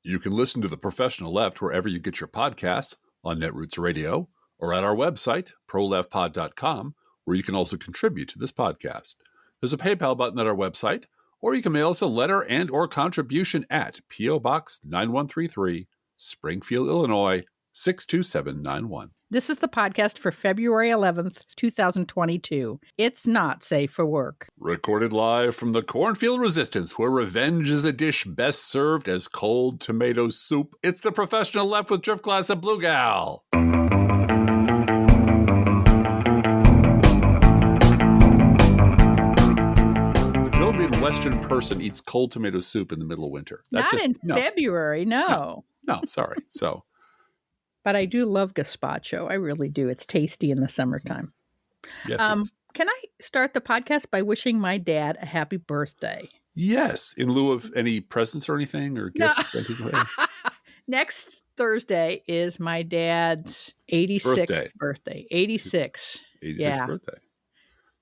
You can listen to The Professional Left wherever you get your podcasts, on Netroots Radio, or at our website, proleftpod.com, where you can also contribute to this podcast. There's a PayPal button at our website, or you can mail us a letter and or contribution at P.O. Box 9133, Springfield, Illinois, 62791. This is the podcast for February 11th, 2022. It's not safe for work. Recorded live from the Cornfield Resistance, where revenge is a dish best served as cold tomato soup. It's The Professional Left with Driftglass and Bluegal. No Midwestern person eats cold tomato soup in the middle of winter. That's not in February, no. No, sorry. But I do love gazpacho. I really do. It's tasty in the summertime. Yes. Can I start the podcast by wishing my dad a happy birthday? Yes. In lieu of any presents or anything or gifts? No. Next Thursday is my dad's 86th birthday. 86. 86th birthday.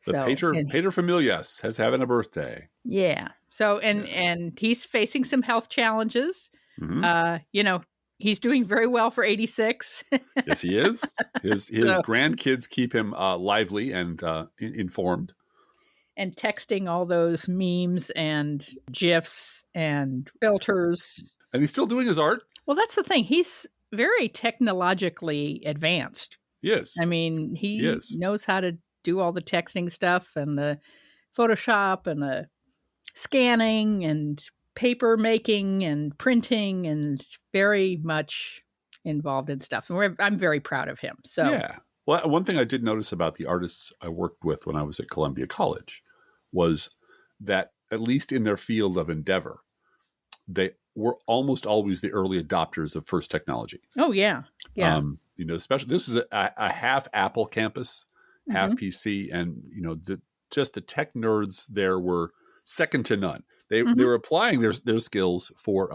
The Pater Familias has having a birthday. Yeah. So, and he's facing some health challenges. Mm-hmm. He's doing very well for 86. Yes, he is. His grandkids keep him lively and informed. And texting all those memes and GIFs and filters. And he's still doing his art. Well, that's the thing. He's very technologically advanced. Yes. I mean, he knows how to do all the texting stuff and the Photoshop and the scanning and paper making and printing, and very much involved in stuff. And I'm very proud of him. So yeah. Well, one thing I did notice about the artists I worked with when I was at Columbia College was that, at least in their field of endeavor, they were almost always the early adopters of first technology. Oh yeah. Yeah. Especially this was a half Apple campus, half PC, and the tech nerds there were second to none. They were applying their skills for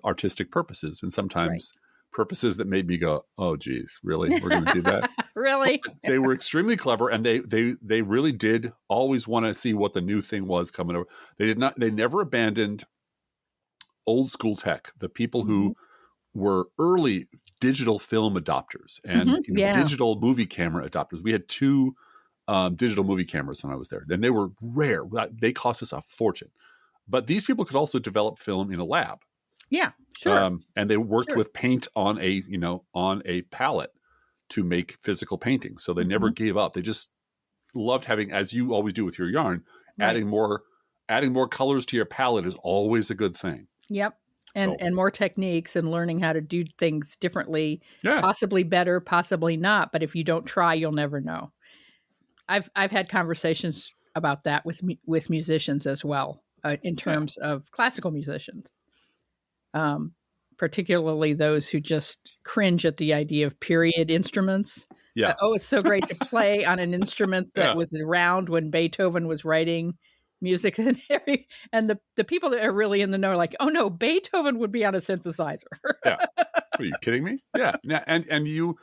artistic purposes, and sometimes purposes that made me go, "Oh, geez, really? We're going to do that?" Really? But they were extremely clever, and they really did always want to see what the new thing was coming over. They never abandoned old school tech. The people who were early digital film adopters and digital movie camera adopters. We had two digital movie cameras when I was there, and they were rare. They cost us a fortune. But these people could also develop film in a lab. Yeah, sure. And they worked with paint on a palette to make physical paintings. So they never gave up. They just loved having, as you always do with your yarn, adding more colors to your palette is always a good thing. Yep. And more techniques and learning how to do things differently, possibly better, possibly not. But if you don't try, you'll never know. I've had conversations about that with musicians as well. In terms of classical musicians, particularly those who just cringe at the idea of period instruments. Yeah. It's so great to play on an instrument that was around when Beethoven was writing music. And the people that are really in the know are like, oh no, Beethoven would be on a synthesizer. Yeah. Are you kidding me? Yeah. And you,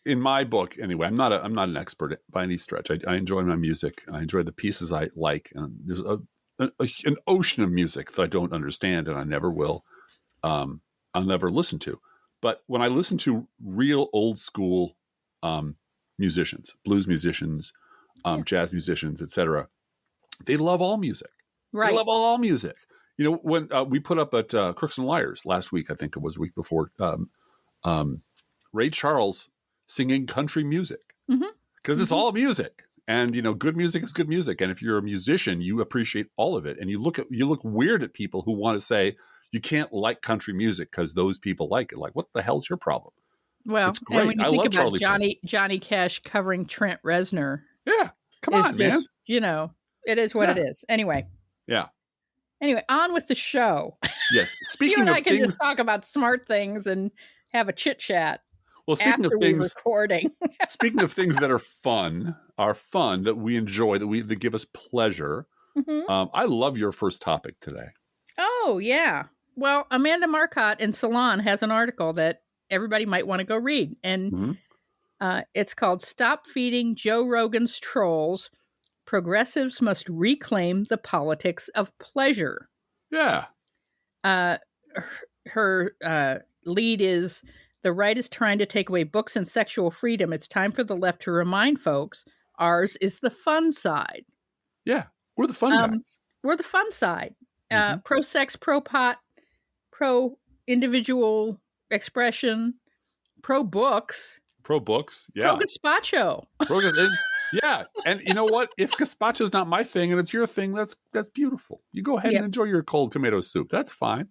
in my book anyway, I'm not an expert by any stretch. I enjoy my music. I enjoy the pieces I like. And there's an ocean of music that I don't understand, and I never will. I'll never listen to. But when I listen to real old school musicians, blues musicians, jazz musicians, etc., they love all music. Right. They love all music. When we put up at Crooks and Liars last week, I think it was a week before, Ray Charles singing country music because it's all music. And, good music is good music. And if you're a musician, you appreciate all of it. And you look weird at people who want to say you can't like country music because those people like it. Like, what the hell's your problem? Well, it's great. And when you think about Johnny Cash covering Trent Reznor. Yeah. Come on, man. It is what it is. Anyway. Yeah. Anyway, on with the show. Yes. Speaking you and of I can things, just talk about smart things and have a chit chat. Well, speaking of things, recording. Speaking of things that are fun that we enjoy, that give us pleasure. I love your first topic today. Oh yeah. Well, Amanda Marcotte in Salon has an article that everybody might want to go read, and it's called "Stop Feeding Joe Rogan's Trolls. Progressives Must Reclaim the Politics of Pleasure." Yeah. her lead is, "The right is trying to take away books and sexual freedom. It's time for the left to remind folks ours is the fun side." Yeah, we're the fun guys. We're the fun side. Pro-sex, pro-pot, pro-individual expression, pro-books. Pro-books, yeah. Pro-gazpacho. Yeah, and you know what? If gazpacho's not my thing and it's your thing, that's beautiful. You go ahead and enjoy your cold tomato soup. That's fine.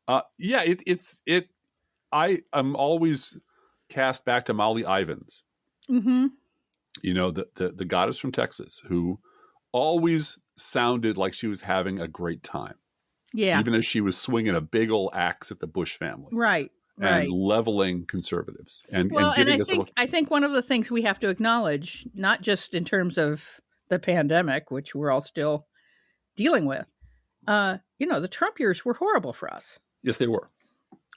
I am always cast back to Molly Ivins. Mm-hmm. You know, the goddess from Texas who always sounded like she was having a great time. Yeah. Even as she was swinging a big old axe at the Bush family. Right. And leveling conservatives. I think one of the things we have to acknowledge, not just in terms of the pandemic, which we're all still dealing with, the Trump years were horrible for us. Yes, they were.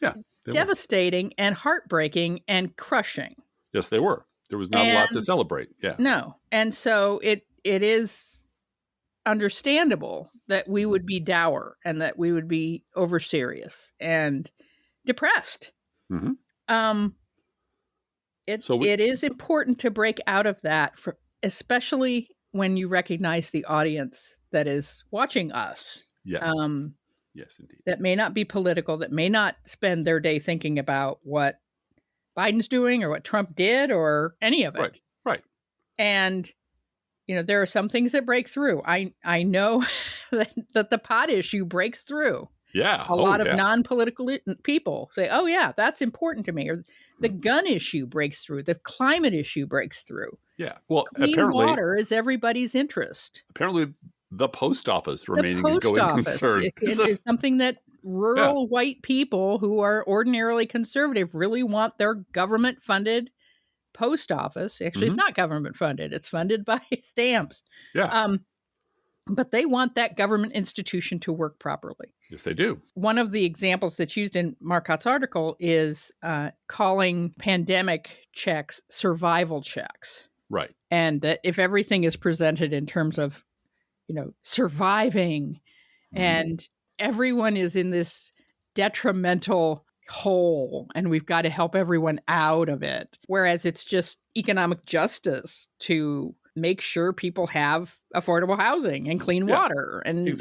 Yeah. Devastating and heartbreaking and crushing. Yes, they were. There was not a lot to celebrate. Yeah. No. And so it is understandable that we would be dour and that we would be over serious and depressed. Mm-hmm. It is important to break out of that, especially when you recognize the audience that is watching us. Yes. Yes, indeed. That may not be political, that may not spend their day thinking about what Biden's doing or what Trump did or any of it. Right. And, there are some things that break through. I know that the pot issue breaks through. Yeah. A lot of non-political people say, oh, yeah, that's important to me. Or the gun issue breaks through. The climate issue breaks through. Yeah. Well, clean water is everybody's interest. Apparently, the post office remaining a going concern. It is something that rural white people who are ordinarily conservative really want their government-funded post office. Actually, it's not government funded. It's funded by stamps. Yeah. But they want that government institution to work properly. Yes, they do. One of the examples that's used in Marcotte's article is calling pandemic checks survival checks. Right. And that if everything is presented in terms of, surviving and everyone is in this detrimental hole and we've got to help everyone out of it. Whereas it's just economic justice to make sure people have affordable housing and clean water and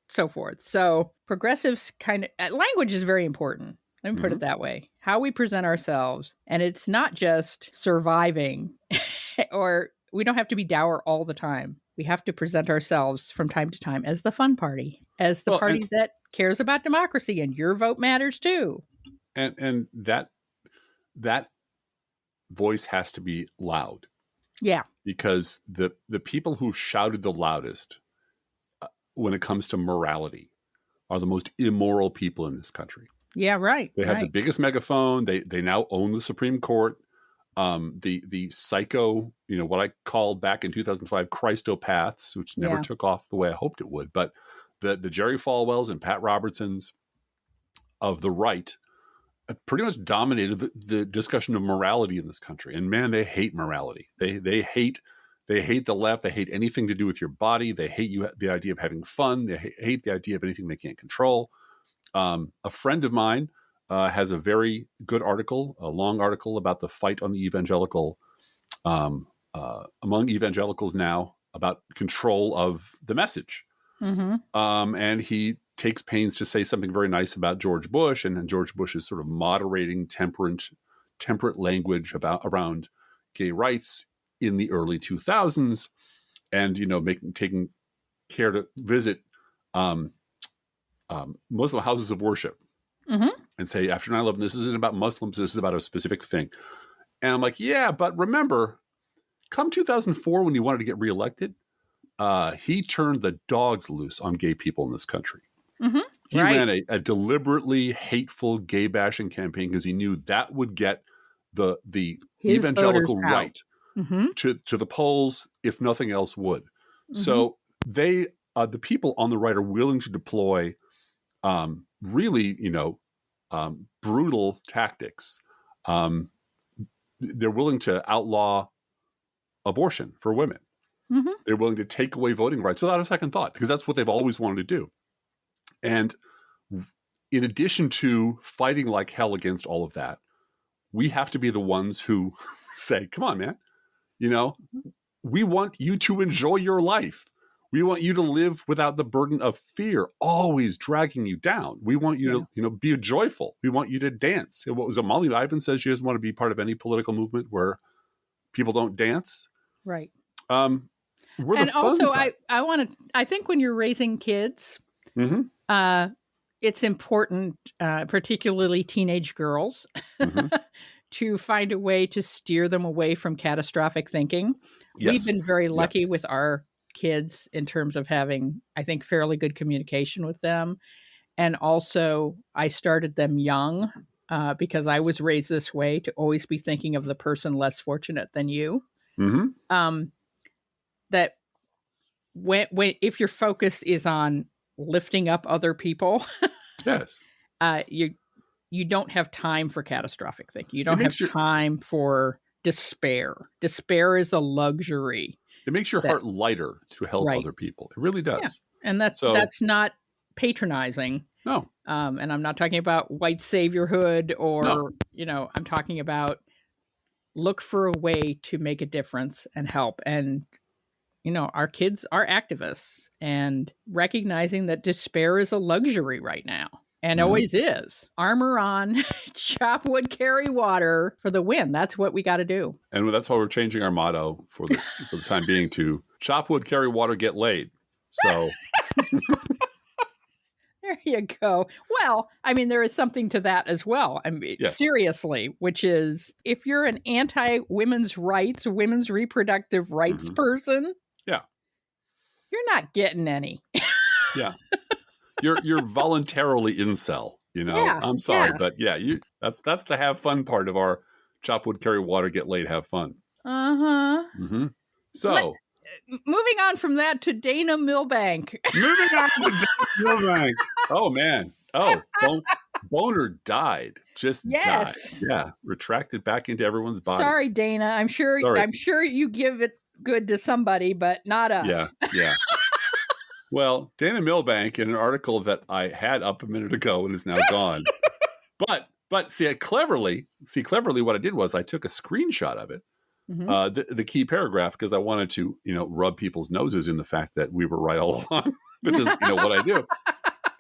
so forth. So progressives language is very important. Let me put it that way. How we present ourselves. And it's not just surviving or we don't have to be dour all the time. We have to present ourselves from time to time as the fun party, as the party that cares about democracy and your vote matters too. And that voice has to be loud. Yeah. Because the people who've shouted the loudest when it comes to morality are the most immoral people in this country. Yeah, right. They have the biggest megaphone. They now own the Supreme Court. The psycho, what I called back in 2005 Christopaths, which never took off the way I hoped it would, but the Jerry Falwells and Pat Robertsons of the right pretty much dominated the discussion of morality in this country. And man, they hate morality. They hate the left. They hate anything to do with your body. They hate the idea of having fun. They hate the idea of anything they can't control. A friend of mine has a very good article, a long article about the fight on the evangelical, among evangelicals now about control of the message. And he takes pains to say something very nice about George Bush, and then George Bush is sort of moderating temperate language around gay rights in the early 2000s, and taking care to visit Muslim houses of worship and say after 9/11, this isn't about Muslims, this is about a specific thing. And I'm like, yeah, but remember, come 2004 when he wanted to get reelected, he turned the dogs loose on gay people in this country. He ran a deliberately hateful gay bashing campaign because he knew that would get the evangelical right to the polls, if nothing else would. So the people on the right are willing to deploy really, brutal tactics. They're willing to outlaw abortion for women. They're willing to take away voting rights without a second thought, because that's what they've always wanted to do. And in addition to fighting like hell against all of that, we have to be the ones who say, come on, man, we want you to enjoy your life. We want you to live without the burden of fear always dragging you down. We want you to, be joyful. We want you to dance. What was it? Molly Ivan says she doesn't want to be part of any political movement where people don't dance. Right. We're and the fun also, side. I think when you're raising kids, it's important, particularly teenage girls, to find a way to steer them away from catastrophic thinking. Yes. We've been very lucky with our kids in terms of having, I think, fairly good communication with them. And also, I started them young because I was raised this way, to always be thinking of the person less fortunate than you. That when if your focus is on lifting up other people, yes, you don't have time for catastrophic thinking. You don't have time for despair. Despair is a luxury. It makes your heart lighter to help other people. It really does. Yeah. And that's not patronizing. No. And I'm not talking about white saviorhood or, I'm talking about look for a way to make a difference and help. And, our kids are activists, and recognizing that despair is a luxury right now. And always is. Armor on, chop wood, carry water for the win. That's what we got to do. And that's why we're changing our motto for the time being to chop wood, carry water, get laid. So there you go. Well, I mean, there is something to that as well. I mean, seriously, which is if you're an anti-women's rights, women's reproductive rights person, you're not getting any. Yeah. You're voluntarily incel, I'm sorry, but that's the have fun part of our chop wood, carry water, get laid, have fun. So moving on from that to Dana Milbank. Oh man. Oh, Boner died. Died. Yeah. Retracted back into everyone's body. Sorry, Dana. I'm sure you give it good to somebody, but not us. Yeah. Well, Dana Milbank, in an article that I had up a minute ago and is now gone. But see, cleverly, what I did was I took a screenshot of it, the key paragraph, because I wanted to, rub people's noses in the fact that we were right all along, which is, what I do.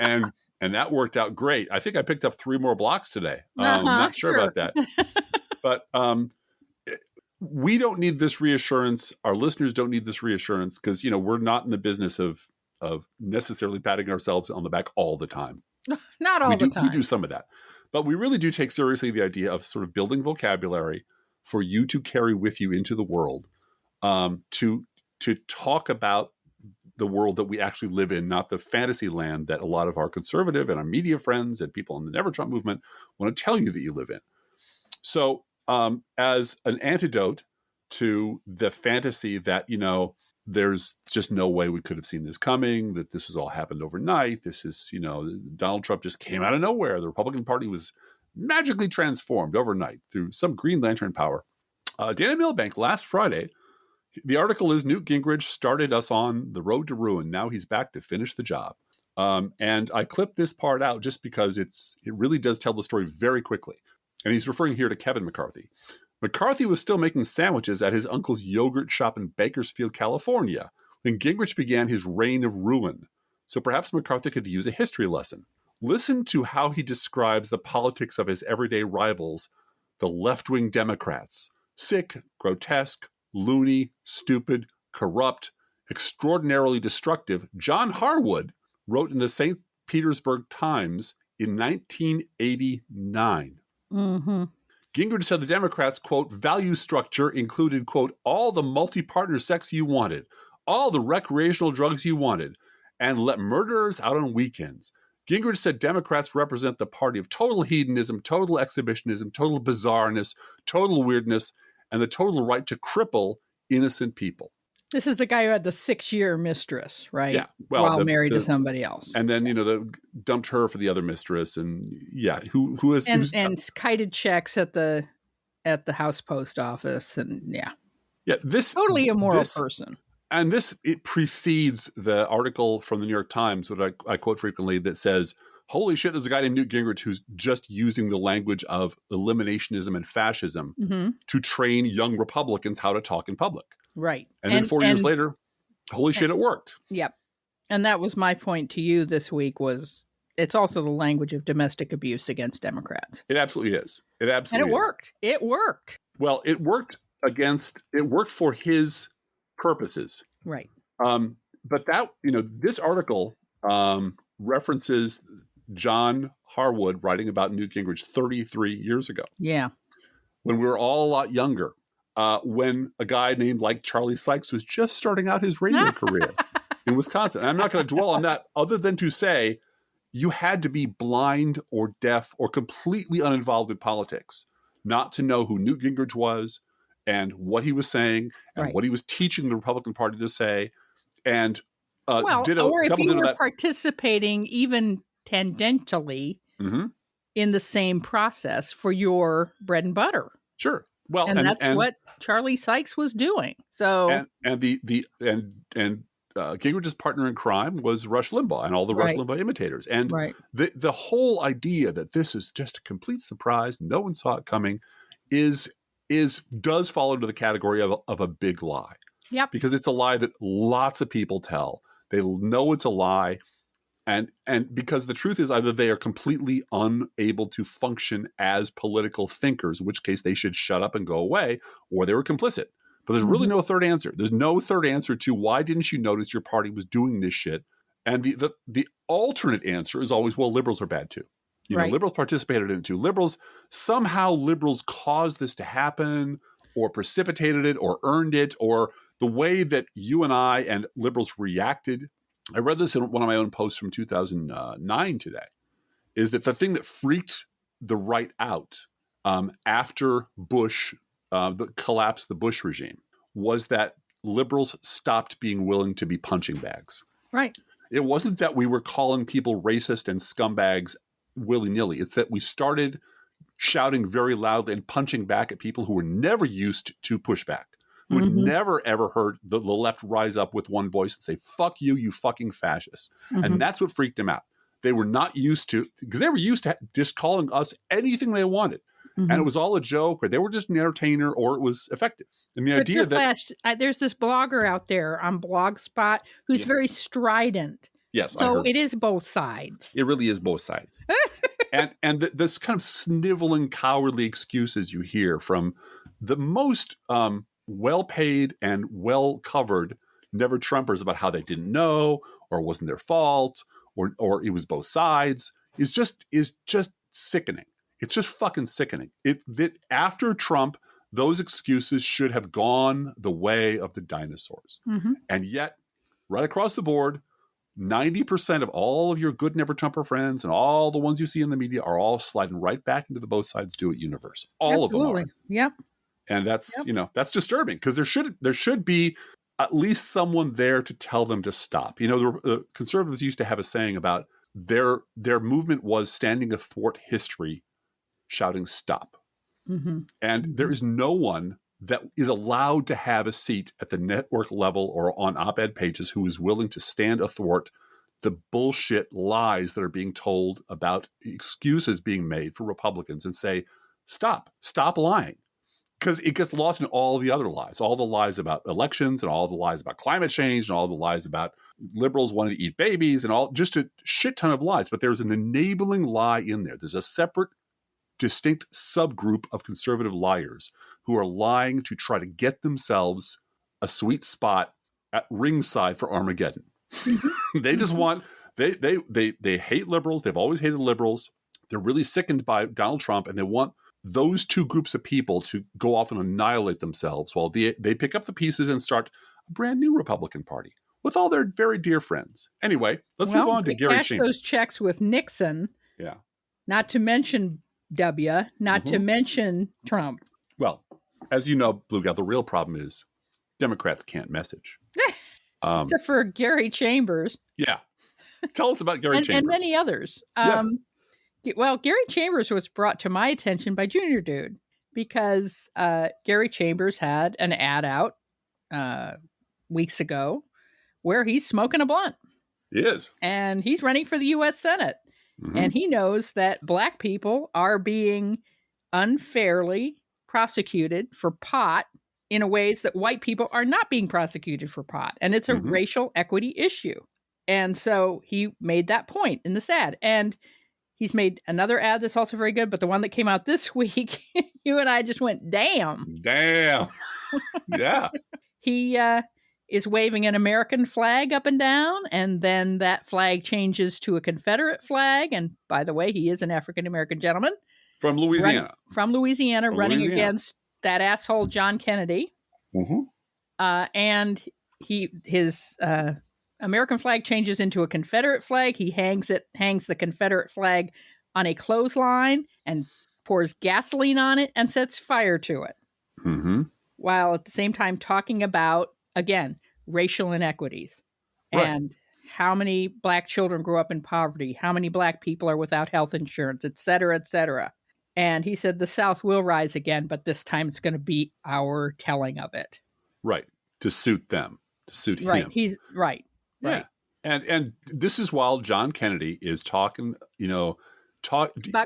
And that worked out great. I think I picked up 3 more blocks today. I'm not sure about that. But we don't need this reassurance. Our listeners don't need this reassurance because, we're not in the business of necessarily patting ourselves on the back all the time. Not all the time. We do some of that. But we really do take seriously the idea of sort of building vocabulary for you to carry with you into the world, to talk about the world that we actually live in, not the fantasy land that a lot of our conservative and our media friends and people in the Never Trump movement want to tell you that you live in. So as an antidote to the fantasy that, there's just no way we could have seen this coming, that this has all happened overnight. This is, Donald Trump just came out of nowhere. The Republican Party was magically transformed overnight through some Green Lantern power. Dana Milbank, last Friday, the article is Newt Gingrich started us on the road to ruin. Now he's back to finish the job. And I clipped this part out just because it really does tell the story very quickly. And he's referring here to Kevin McCarthy. McCarthy was still making sandwiches at his uncle's yogurt shop in Bakersfield, California, when Gingrich began his reign of ruin. So perhaps McCarthy could use a history lesson. Listen to how he describes the politics of his everyday rivals, the left-wing Democrats. Sick, grotesque, loony, stupid, corrupt, extraordinarily destructive. John Harwood wrote in the St. Petersburg Times in 1989. Gingrich said the Democrats, quote, value structure included, quote, all the multi-partner sex you wanted, all the recreational drugs you wanted, and let murderers out on weekends. Gingrich said Democrats represent the party of total hedonism, total exhibitionism, total bizarreness, total weirdness, and the total right to cripple innocent people. This is the guy who had the 6-year mistress, right? Yeah. Well, while married to somebody else. And then, dumped her for the other mistress. And kited checks at the house post office. And this totally immoral person. And it precedes the article from the New York Times, which I quote frequently, that says holy shit, there's a guy named Newt Gingrich who's just using the language of eliminationism and fascism to train young Republicans how to talk in public. Right. And then 4 years later, holy shit, it worked. Yep. And that was my point to you this week was it's also the language of domestic abuse against Democrats. It absolutely is. It absolutely And it worked. It worked. Well, it worked for his purposes. Right. But that, this article references John Harwood writing about Newt Gingrich 33 years ago. Yeah. When we were all a lot younger, when a guy named like Charlie Sykes was just starting out his radio career in Wisconsin. And I'm not going to dwell on that other than to say you had to be blind or deaf or completely uninvolved in politics not to know who Newt Gingrich was and what he was saying and what he was teaching the Republican Party to say. And or if you were participating even tangentially in the same process for your bread and butter. Sure. Well, and that's what Charlie Sykes was doing. So Gingrich's partner in crime was Rush Limbaugh and all the Rush Limbaugh imitators. And the whole idea that this is just a complete surprise, no one saw it coming, does fall into the category of a big lie. Yep. Because it's a lie that lots of people tell. They know it's a lie. And because the truth is either they are completely unable to function as political thinkers, in which case they should shut up and go away, or they were complicit. But there's really no third answer. There's no third answer to why didn't you notice your party was doing this shit? And the alternate answer is always, well, liberals are bad too. Liberals participated in it too. Liberals caused this to happen or precipitated it or earned it, or the way that you and I and liberals reacted. I read this in one of my own posts from 2009 today, is that the thing that freaked the right out after Bush, the collapse of the Bush regime, was that liberals stopped being willing to be punching bags. Right. It wasn't that we were calling people racist and scumbags willy-nilly. It's that we started shouting very loudly and punching back at people who were never used to pushback, who had never, ever heard the left rise up with one voice and say, fuck you, you fucking fascists. And that's what freaked them out. They were not used to, because they were used to just calling us anything they wanted. And it was all a joke, or they were just an entertainer, or it was effective. And the idea that there's this blogger out there on Blogspot who's very strident. Yes. So it is both sides. It really is both sides. and this kind of sniveling, cowardly excuses you hear from the most well-paid and well-covered Never Trumpers about how they didn't know, or it wasn't their fault, or it was both sides, is just sickening. It's just fucking sickening. That after Trump, those excuses should have gone the way of the dinosaurs. And yet, right across the board, 90% of all of your good Never Trumper friends and all the ones you see in the media are all sliding right back into the both sides do it universe. All of them are. Yep. And that's, that's disturbing, because there should be at least someone there to tell them to stop. The conservatives used to have a saying about their movement was standing athwart history, shouting stop. And there is no one that is allowed to have a seat at the network level or on op-ed pages who is willing to stand athwart the bullshit lies that are being told about excuses being made for Republicans and say, stop lying. Because it gets lost in all the other lies, all the lies about elections and all the lies about climate change and all the lies about liberals wanting to eat babies and all, just a shit ton of lies. But there's an enabling lie in there. There's a separate, distinct subgroup of conservative liars who are lying to try to get themselves a sweet spot at ringside for Armageddon. They just want, they hate liberals. They've always hated liberals. They're really sickened by Donald Trump, and they want those two groups of people to go off and annihilate themselves while they pick up the pieces and start a brand new Republican Party with all their very dear friends. Anyway, let's move on to Gary Chambers. Those checks with Nixon. Yeah. Not to mention not to mention Trump. Well, as you know, Bluegal, the real problem is Democrats can't message. Except for Gary Chambers. Yeah. Tell us about Gary Chambers. And many others. Well, Gary Chambers was brought to my attention by Junior Dude because Gary Chambers had an ad out weeks ago where he's smoking a blunt. He is. And he's running for the U.S. Senate. And he knows that Black people are being unfairly prosecuted for pot in a ways that white people are not being prosecuted for pot. And it's a racial equity issue. And so he made that point in this ad. And he's made another ad that's also very good, but the one that came out this week, you and I just went, damn. Damn. Yeah. He is waving an American flag up and down, and then that flag changes to a Confederate flag. And by the way, he is an African-American gentleman. From Louisiana. Running against that asshole John Kennedy. And his American flag changes into a Confederate flag. He hangs the Confederate flag on a clothesline and pours gasoline on it and sets fire to it. While at the same time talking about, again, racial inequities and how many Black children grow up in poverty, how many Black people are without health insurance, et cetera, et cetera. And he said the South will rise again, but this time it's going to be our telling of it. Right. To suit them, to suit him. Right. He's right. Yeah. And this is while John Kennedy is talking, about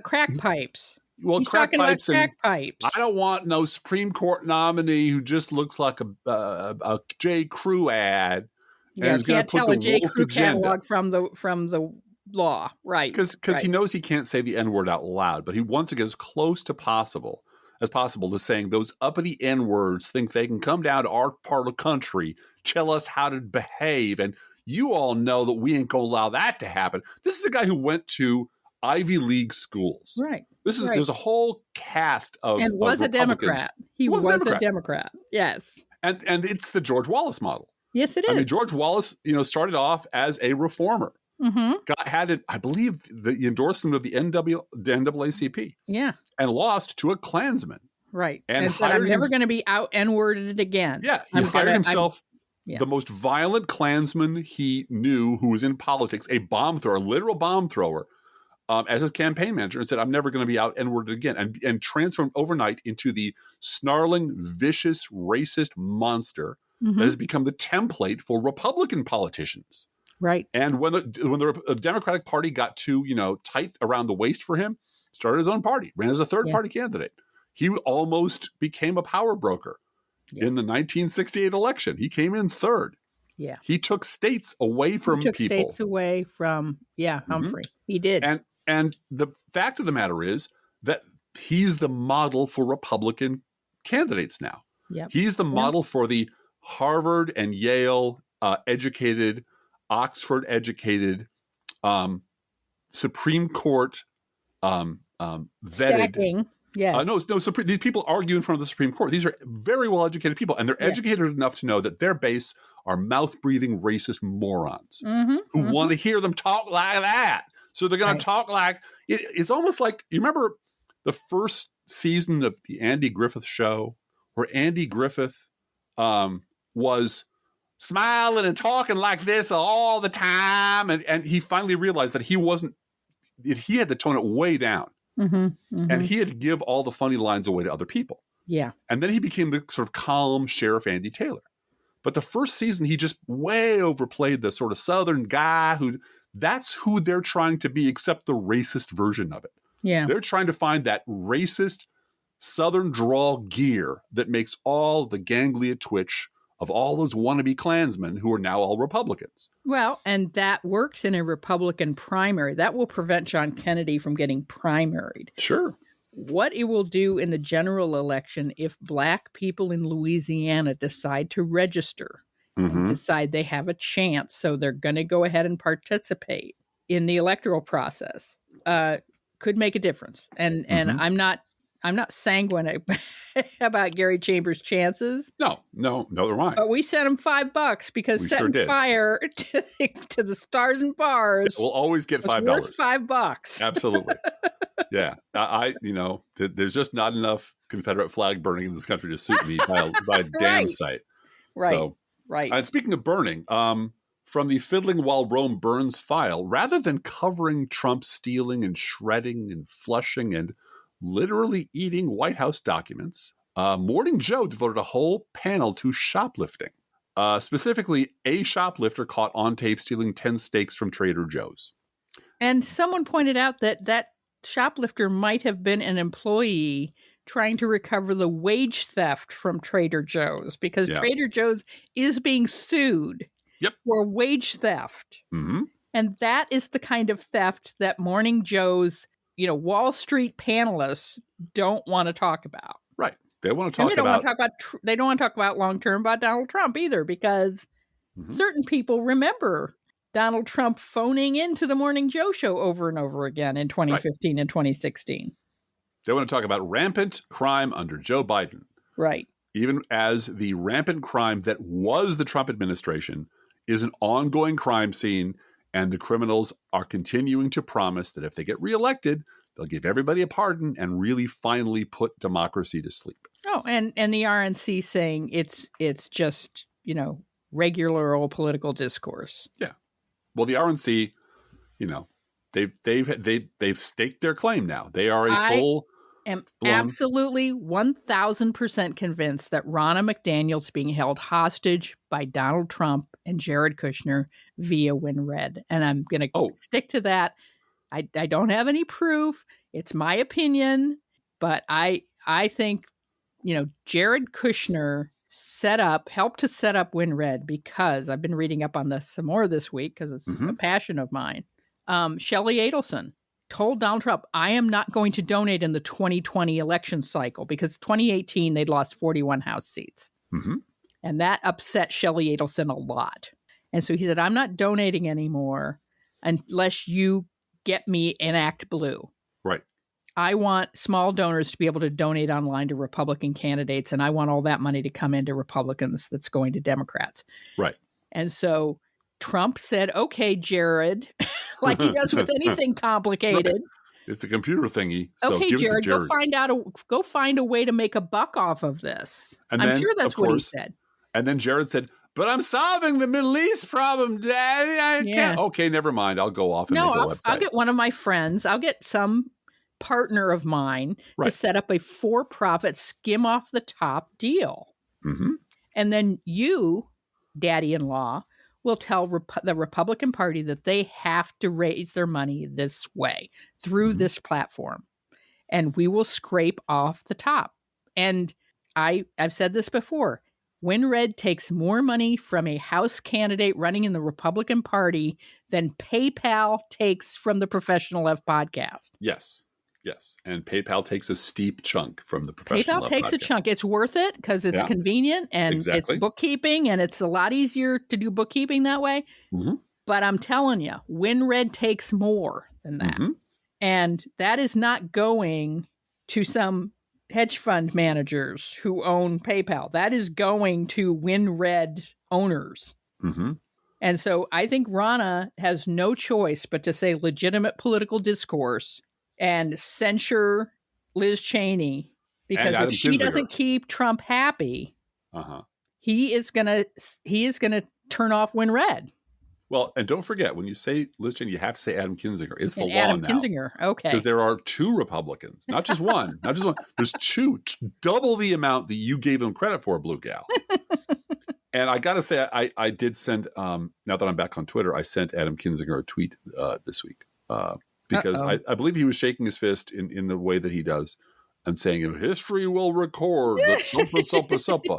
crack pipes. Well, he's crack talking pipes about crack pipes. I don't want no Supreme Court nominee who just looks like a J. Crew ad. Yeah, you can't tell a J. Crew catalog from the law, right? Because he knows he can't say the N-word out loud, but he wants to get as close to possible to saying those uppity N-words think they can come down to our part of the country, tell us how to behave, and you all know that we ain't going to allow that to happen. This is a guy who went to Ivy League schools. Right. There's a whole cast of and was a Democrat. He was a Democrat. Yes. And it's the George Wallace model. Yes, it is. I mean, George Wallace, started off as a reformer. Had I believe, the endorsement of the NAACP. Yeah. And lost to a Klansman. Right. And said, I'm never going to be out N-worded again. Yeah. He hired himself the most violent Klansman he knew who was in politics, a literal bomb thrower, as his campaign manager, and said, I'm never going to be out N-worded again, and transformed overnight into the snarling, vicious, racist monster that has become the template for Republican politicians. Right. And when the Democratic Party got too, tight around the waist for him, started his own party, ran as a third party candidate. He almost became a power broker in the 1968 election. He came in third. Yeah. He took states away from people. He took states away from, Humphrey. He did. And the fact of the matter is that he's the model for Republican candidates now. Yep. He's the model for the Harvard and Yale educated, Oxford educated, Supreme Court vetted. Stacking. Yes. These people argue in front of the Supreme Court. These are very well educated people, and they're educated enough to know that their base are mouth breathing racist morons who want to hear them talk like that. So they're going to talk like it's almost like, you remember the first season of the Andy Griffith Show, where Andy Griffith was smiling and talking like this all the time, and he finally realized that he had to tone it way down, and he had to give all the funny lines away to other people. Yeah, and then he became the sort of calm Sheriff Andy Taylor. But the first season, he just way overplayed the sort of Southern guy that's who they're trying to be, except the racist version of it. Yeah. They're trying to find that racist Southern drawl gear that makes all the ganglia twitch of all those wannabe Klansmen who are now all Republicans. Well, and that works in a Republican primary. That will prevent John Kennedy from getting primaried. Sure. What it will do in the general election if Black people in Louisiana decide to register and decide they have a chance, so they're going to go ahead and participate in the electoral process, could make a difference. And I'm not sanguine about Gary Chambers' chances. No, they're mine. But we sent him $5 because setting fire to the stars and bars. We'll always get $5. Worth $5. Absolutely. Yeah, there's just not enough Confederate flag burning in this country to suit me by a damn sight. Right. So, right. And speaking of burning, from the Fiddling While Rome Burns file, rather than covering Trump stealing and shredding and flushing and literally eating White House documents, Morning Joe devoted a whole panel to shoplifting. Specifically, a shoplifter caught on tape stealing 10 steaks from Trader Joe's. And someone pointed out that shoplifter might have been an employee trying to recover the wage theft from Trader Joe's, because Trader Joe's is being sued for wage theft. Mm-hmm. And that is the kind of theft that Morning Joe's, Wall Street panelists don't want to talk about. Right. They want to talk they don't want to talk about long-term about Donald Trump either, because certain people remember Donald Trump phoning into the Morning Joe show over and over again in 2015 and 2016. They want to talk about rampant crime under Joe Biden. Right. Even as the rampant crime that was the Trump administration is an ongoing crime scene, and the criminals are continuing to promise that if they get reelected, they'll give everybody a pardon and really finally put democracy to sleep. Oh, and the RNC saying it's just, regular old political discourse. Yeah. Well, the RNC, they've staked their claim now. They are am absolutely 1,000% convinced that Ronna McDaniel's being held hostage by Donald Trump and Jared Kushner via WinRed. And I'm going to stick to that. I don't have any proof. It's my opinion. But I think, Jared Kushner helped to set up WinRed, because I've been reading up on this some more this week because it's a passion of mine. Shelley Adelson told Donald Trump, I am not going to donate in the 2020 election cycle, because 2018 they'd lost 41 House seats. Mm-hmm. And that upset Shelley Adelson a lot. And so he said, I'm not donating anymore unless you get me an Act Blue. Right. I want small donors to be able to donate online to Republican candidates, and I want all that money to come into Republicans that's going to Democrats. Right. And so Trump said, okay, Jared, like he does with anything complicated. It's a computer thingy. So okay, give Jared, it to Jared, go find a way to make a buck off of this. And I'm sure that's what he said. And then Jared said, but I'm solving the Middle East problem, Daddy. I can't. Okay, never mind. I'll go off and make a website. I'll get one of my friends. I'll get some partner of mine to set up a for-profit skim-off-the-top deal. Mm-hmm. And then you, daddy-in-law, will tell the Republican Party that they have to raise their money this way, through this platform. And we will scrape off the top. And I've said this before. WinRed takes more money from a House candidate running in the Republican Party than PayPal takes from the Professional Left podcast. Yes. And PayPal takes a steep chunk from the Professional Left podcast. PayPal takes a chunk. It's worth it because it's convenient and it's bookkeeping, and it's a lot easier to do bookkeeping that way. Mm-hmm. But I'm telling you, WinRed takes more than that. Mm-hmm. And that is not going to some hedge fund managers who own PayPal. That is going to WinRed owners. Mm-hmm. And so I think Ronna has no choice but to say legitimate political discourse and censure Liz Cheney, because if she doesn't keep Trump happy, he is gonna turn off WinRed. Well, and don't forget, when you say Liz Cheney, you have to say Adam Kinzinger. It's the law Adam now. Kinzinger, okay. Because there are two Republicans, not just one. There's two, double the amount that you gave them credit for, Bluegal. And I got to say, I did send, now that I'm back on Twitter, I sent Adam Kinzinger a tweet this week. Because I believe he was shaking his fist in the way that he does and saying, history will record that suppa.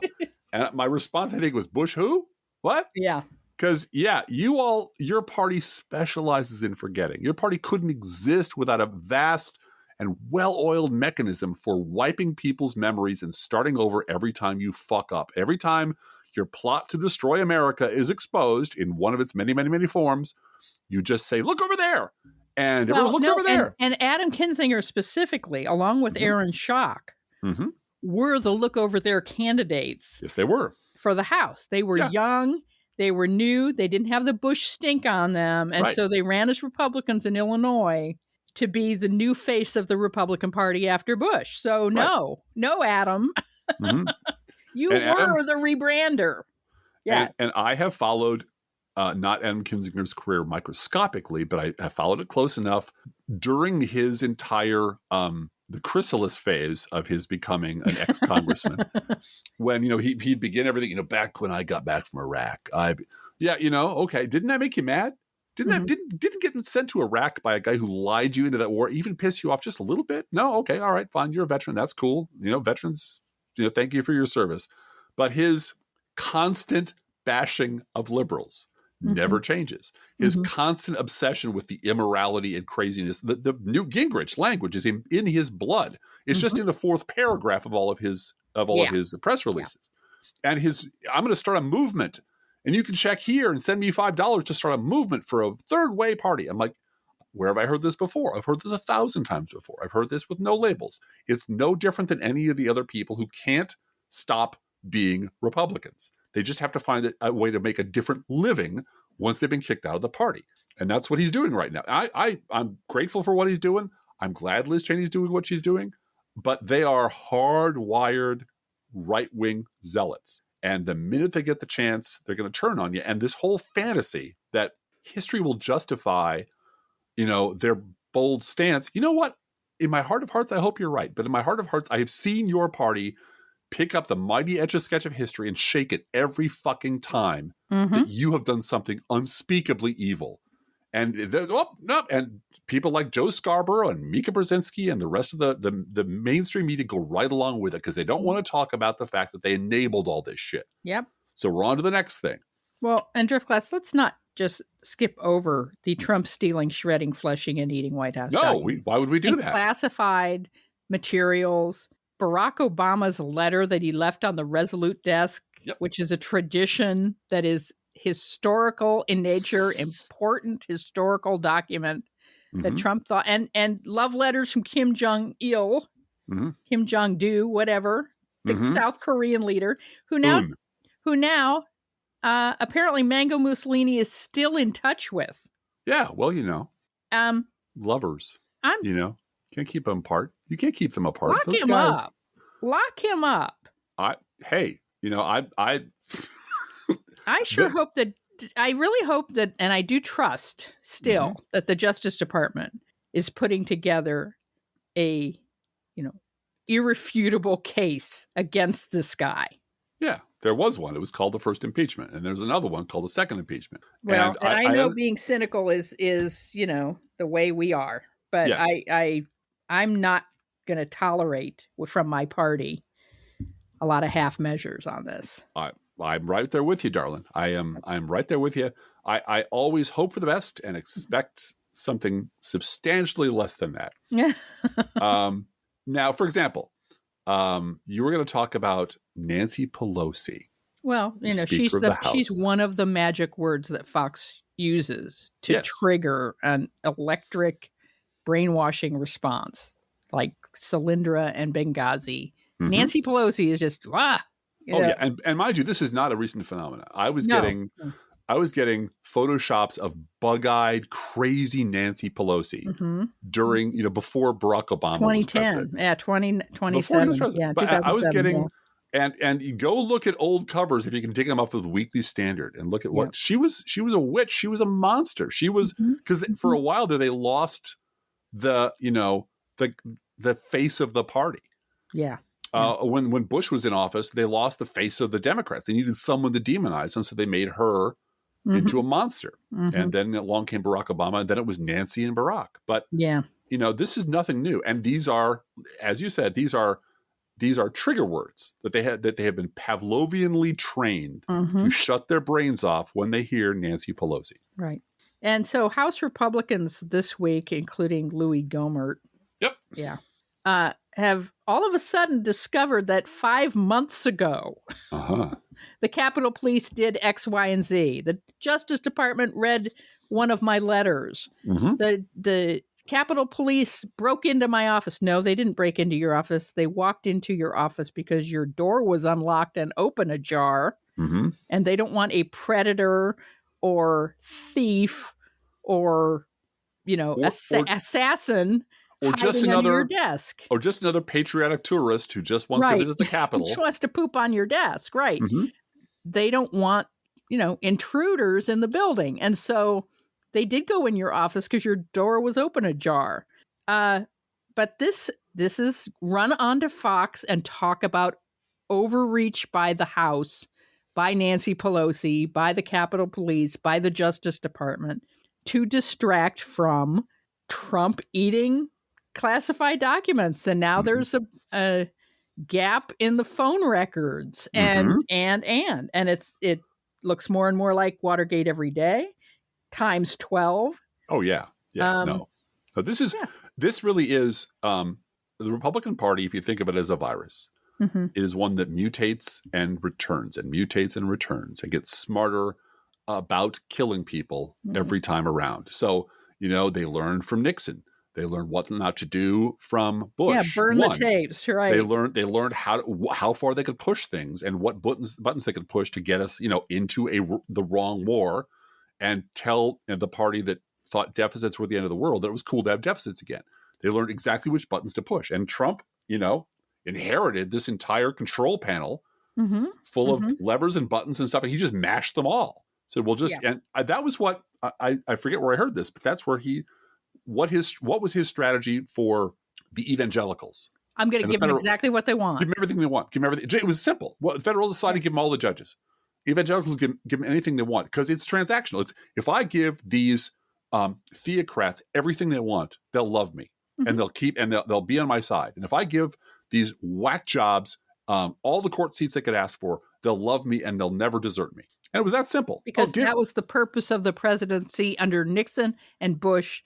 And my response, I think, was, Bush who? What? Yeah. Because, your party specializes in forgetting. Your party couldn't exist without a vast and well-oiled mechanism for wiping people's memories and starting over every time you fuck up. Every time your plot to destroy America is exposed in one of its many, many, many forms, you just say, look over there. And everyone looks over there. And Adam Kinzinger specifically, along with Aaron Schock, were the look over there candidates. Yes, they were. For the House. They were young. They were new. They didn't have the Bush stink on them. And so they ran as Republicans in Illinois to be the new face of the Republican Party after Bush. So no, Adam. You were Adam, the rebrander. Yeah. And I have followed not Adam Kinzinger's career microscopically, but I have followed it close enough during his entire the chrysalis phase of his becoming an ex-congressman. When he'd begin everything, back when I got back from Iraq. Okay, didn't that make you mad? Didn't get sent to Iraq by a guy who lied you into that war even piss you off just a little bit? No, okay, all right, fine. You're a veteran. That's cool. Veterans, thank you for your service. But his constant bashing of liberals never changes. His constant obsession with the immorality and craziness, the Newt Gingrich language is in his blood. It's just in the fourth paragraph of all of his press releases. And I'm going to start a movement, and you can check here and send me $5 to start a movement for a third way party. I'm like, where have I heard this before? I've heard this 1,000 times before. I've heard this with no labels. It's no different than any of the other people who can't stop being Republicans. They just have to find a way to make a different living once they've been kicked out of the party. And that's what he's doing right now. I'm grateful for what he's doing. I'm glad Liz Cheney's doing what she's doing. But they are hardwired right-wing zealots. And the minute they get the chance, they're going to turn on you. And this whole fantasy that history will justify, their bold stance. You know what? In my heart of hearts, I hope you're right. But in my heart of hearts, I have seen your party pick up the mighty Etch-a-Sketch of history and shake it every fucking time that you have done something unspeakably evil. And and people like Joe Scarborough and Mika Brzezinski and the rest of the mainstream media go right along with it because they don't want to talk about the fact that they enabled all this shit. Yep. So we're on to the next thing. Well, and Driftglass, let's not just skip over the Trump stealing, shredding, flushing, and eating White House. No, why would we do that? Classified materials. Barack Obama's letter that he left on the Resolute desk, which is a tradition that is historical in nature, important historical document that Trump thought, and love letters from Kim Jong-il, Kim Jong-do, whatever, the South Korean leader, who now apparently Mango Mussolini is still in touch with. Yeah, well, lovers, can't keep them apart. You can't keep them apart. Lock him up. Lock him up. I sure hope that, I really hope that, and I do trust still that the Justice Department is putting together a, irrefutable case against this guy. Yeah, there was one. It was called the first impeachment, and there's another one called the second impeachment. Well, and I know being cynical is the way we are, but yes. I'm not going to tolerate from my party a lot of half measures on this. I'm right there with you, darling. I'm right there with you. I always hope for the best and expect something substantially less than that. Now, for example, you were going to talk about Nancy Pelosi. Well, she's one of the magic words that Fox uses to trigger an electric brainwashing response, like Solyndra and Benghazi. Nancy Pelosi is just yeah, and mind you, this is not a recent phenomenon. I was getting photoshops of bug-eyed, crazy Nancy Pelosi during, before Barack Obama 2010, was 2017, yeah. But I was getting, and you go look at old covers if you can dig them up with Weekly Standard and look at what she was. She was a witch. She was a monster. She was, because for a while there they lost the face of the party. Yeah. When Bush was in office, they lost the face of the Democrats. They needed someone to demonize, and so they made her into a monster. And then along came Barack Obama, and then it was Nancy and Barack. But this is nothing new. And these are, as you said, these are trigger words that they have been Pavlovianly trained to shut their brains off when they hear Nancy Pelosi. Right. And so House Republicans this week, including Louis Gohmert, have all of a sudden discovered that 5 months ago, the Capitol Police did X, Y, and Z. The Justice Department read one of my letters. The Capitol Police broke into my office. No, they didn't break into your office. They walked into your office because your door was unlocked and open ajar. And they don't want a predator or thief or, assassin or just another desk, or just another patriotic tourist who just wants to visit the Capitol. Just wants to poop on your desk, right? They don't want, intruders in the building, and so they did go in your office because your door was open ajar. But this is run onto Fox and talk about overreach by the House, by Nancy Pelosi, by the Capitol Police, by the Justice Department. to distract from Trump eating classified documents. And now there's a gap in the phone records and it looks more and more like Watergate every day times 12. Oh yeah. No. So this really is the Republican Party, if you think of it as a virus, it is one that mutates and returns and mutates and returns and gets smarter about killing people every time around. So, they learned from Nixon. They learned what not to do from Bush. Yeah, burn the tapes, right? They learned how far they could push things and what buttons they could push to get us, into the wrong war, and tell the party that thought deficits were the end of the world that it was cool to have deficits again. They learned exactly which buttons to push, and Trump, inherited this entire control panel full of levers and buttons and stuff, and he just mashed them all. So and that was what I forget where I heard this, but that's where what was his strategy for the evangelicals? I'm going to give them exactly what they want. Give them everything they want. Give them everything. It was simple. Well, the Federals decided to give them all the judges. Evangelicals give them anything they want because it's transactional. It's if I give these theocrats everything they want, they'll love me and they'll be on my side. And if I give these whack jobs all the court seats they could ask for, they'll love me and they'll never desert me. And it was that simple. Because that was the purpose of the presidency under Nixon and Bush.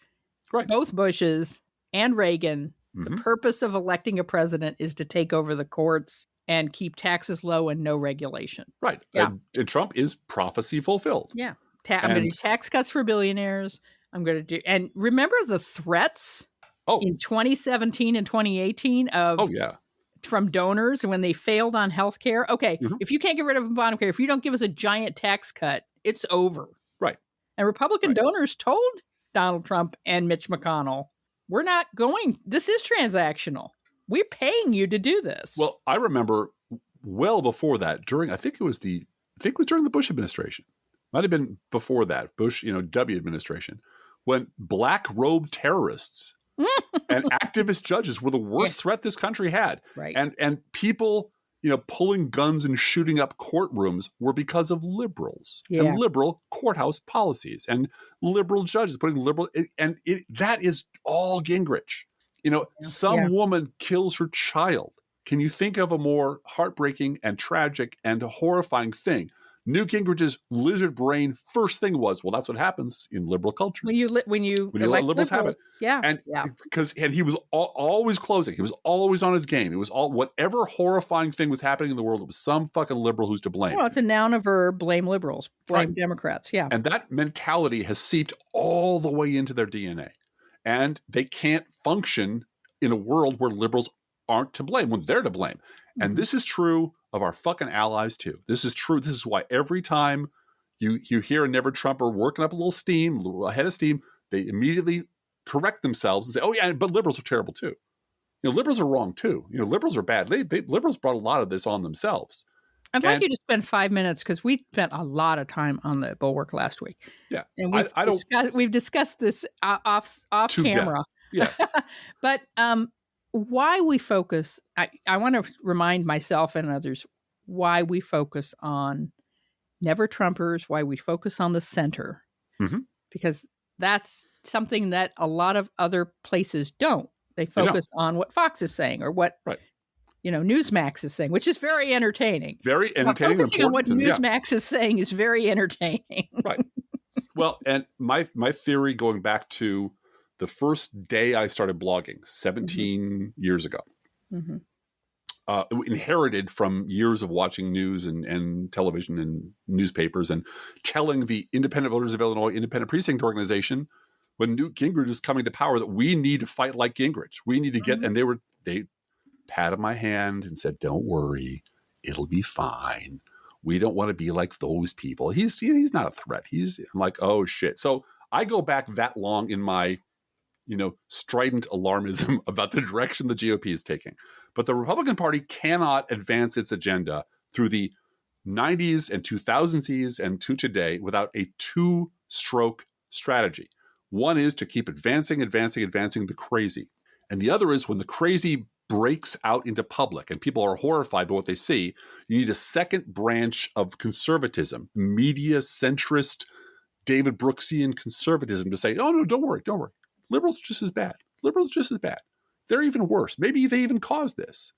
Right. Both Bushes and Reagan, the purpose of electing a president is to take over the courts and keep taxes low and no regulation. Right. Yeah. And Trump is prophecy fulfilled. Yeah. I'm going to do tax cuts for billionaires. I'm going to do, and remember the threats in 2017 and 2018 from donors when they failed on health care. Okay, if you can't get rid of Obamacare, if you don't give us a giant tax cut, it's over. Right. And Republican donors told Donald Trump and Mitch McConnell, we're not going, this is transactional. We're paying you to do this. Well, I remember well before that, during it was during the Bush administration. Might have been before that, Bush, W administration, when black robe terrorists and activist judges were the worst threat this country had. Right. And people, pulling guns and shooting up courtrooms were because of liberals and liberal courthouse policies and liberal judges putting liberal, and that is all Gingrich. Some woman kills her child. Can you think of a more heartbreaking and tragic and horrifying thing? Newt Gingrich's lizard brain first thing was, well, that's what happens in liberal culture. When you let liberals have it. Yeah. And he was always closing. He was always on his game. It was whatever horrifying thing was happening in the world, it was some fucking liberal who's to blame. Well, it's a noun, a verb, blame liberals, blame Democrats. Yeah. And that mentality has seeped all the way into their DNA. And they can't function in a world where liberals aren't to blame when they're to blame. And this is true of our fucking allies too. This is true. This is why every time you hear a never Trumper working up a little steam, a head of steam, they immediately correct themselves and say, oh yeah, but liberals are terrible too. Liberals are wrong too. Liberals are bad. Liberals brought a lot of this on themselves. I'd like you to spend 5 minutes because we spent a lot of time on the Bulwark last week. Yeah. And we've discussed this off camera. Death. Yes. But why we focus, I want to remind myself and others why we focus on never Trumpers, why we focus on the center, because that's something that a lot of other places don't. They focus on what Fox is saying or what Newsmax is saying, which is very entertaining. Very entertaining. Focusing on what Newsmax is saying is very entertaining. Right. Well, and my theory going back to the first day I started blogging 17 years ago, inherited from years of watching news and television and newspapers and telling the Independent Voters of Illinois Independent Precinct Organization when Newt Gingrich is coming to power that we need to fight like Gingrich. We need to get, and they patted my hand and said, don't worry, it'll be fine. We don't want to be like those people. He's not a threat. I'm like, oh shit. So I go back that long in my strident alarmism about the direction the GOP is taking. But the Republican Party cannot advance its agenda through the 90s and 2000s and to today without a two-stroke strategy. One is to keep advancing the crazy. And the other is when the crazy breaks out into public and people are horrified by what they see, you need a second branch of conservatism, media centrist, David Brooksian conservatism to say, oh, no, don't worry. Liberals are just as bad. They're even worse. Maybe they even caused this.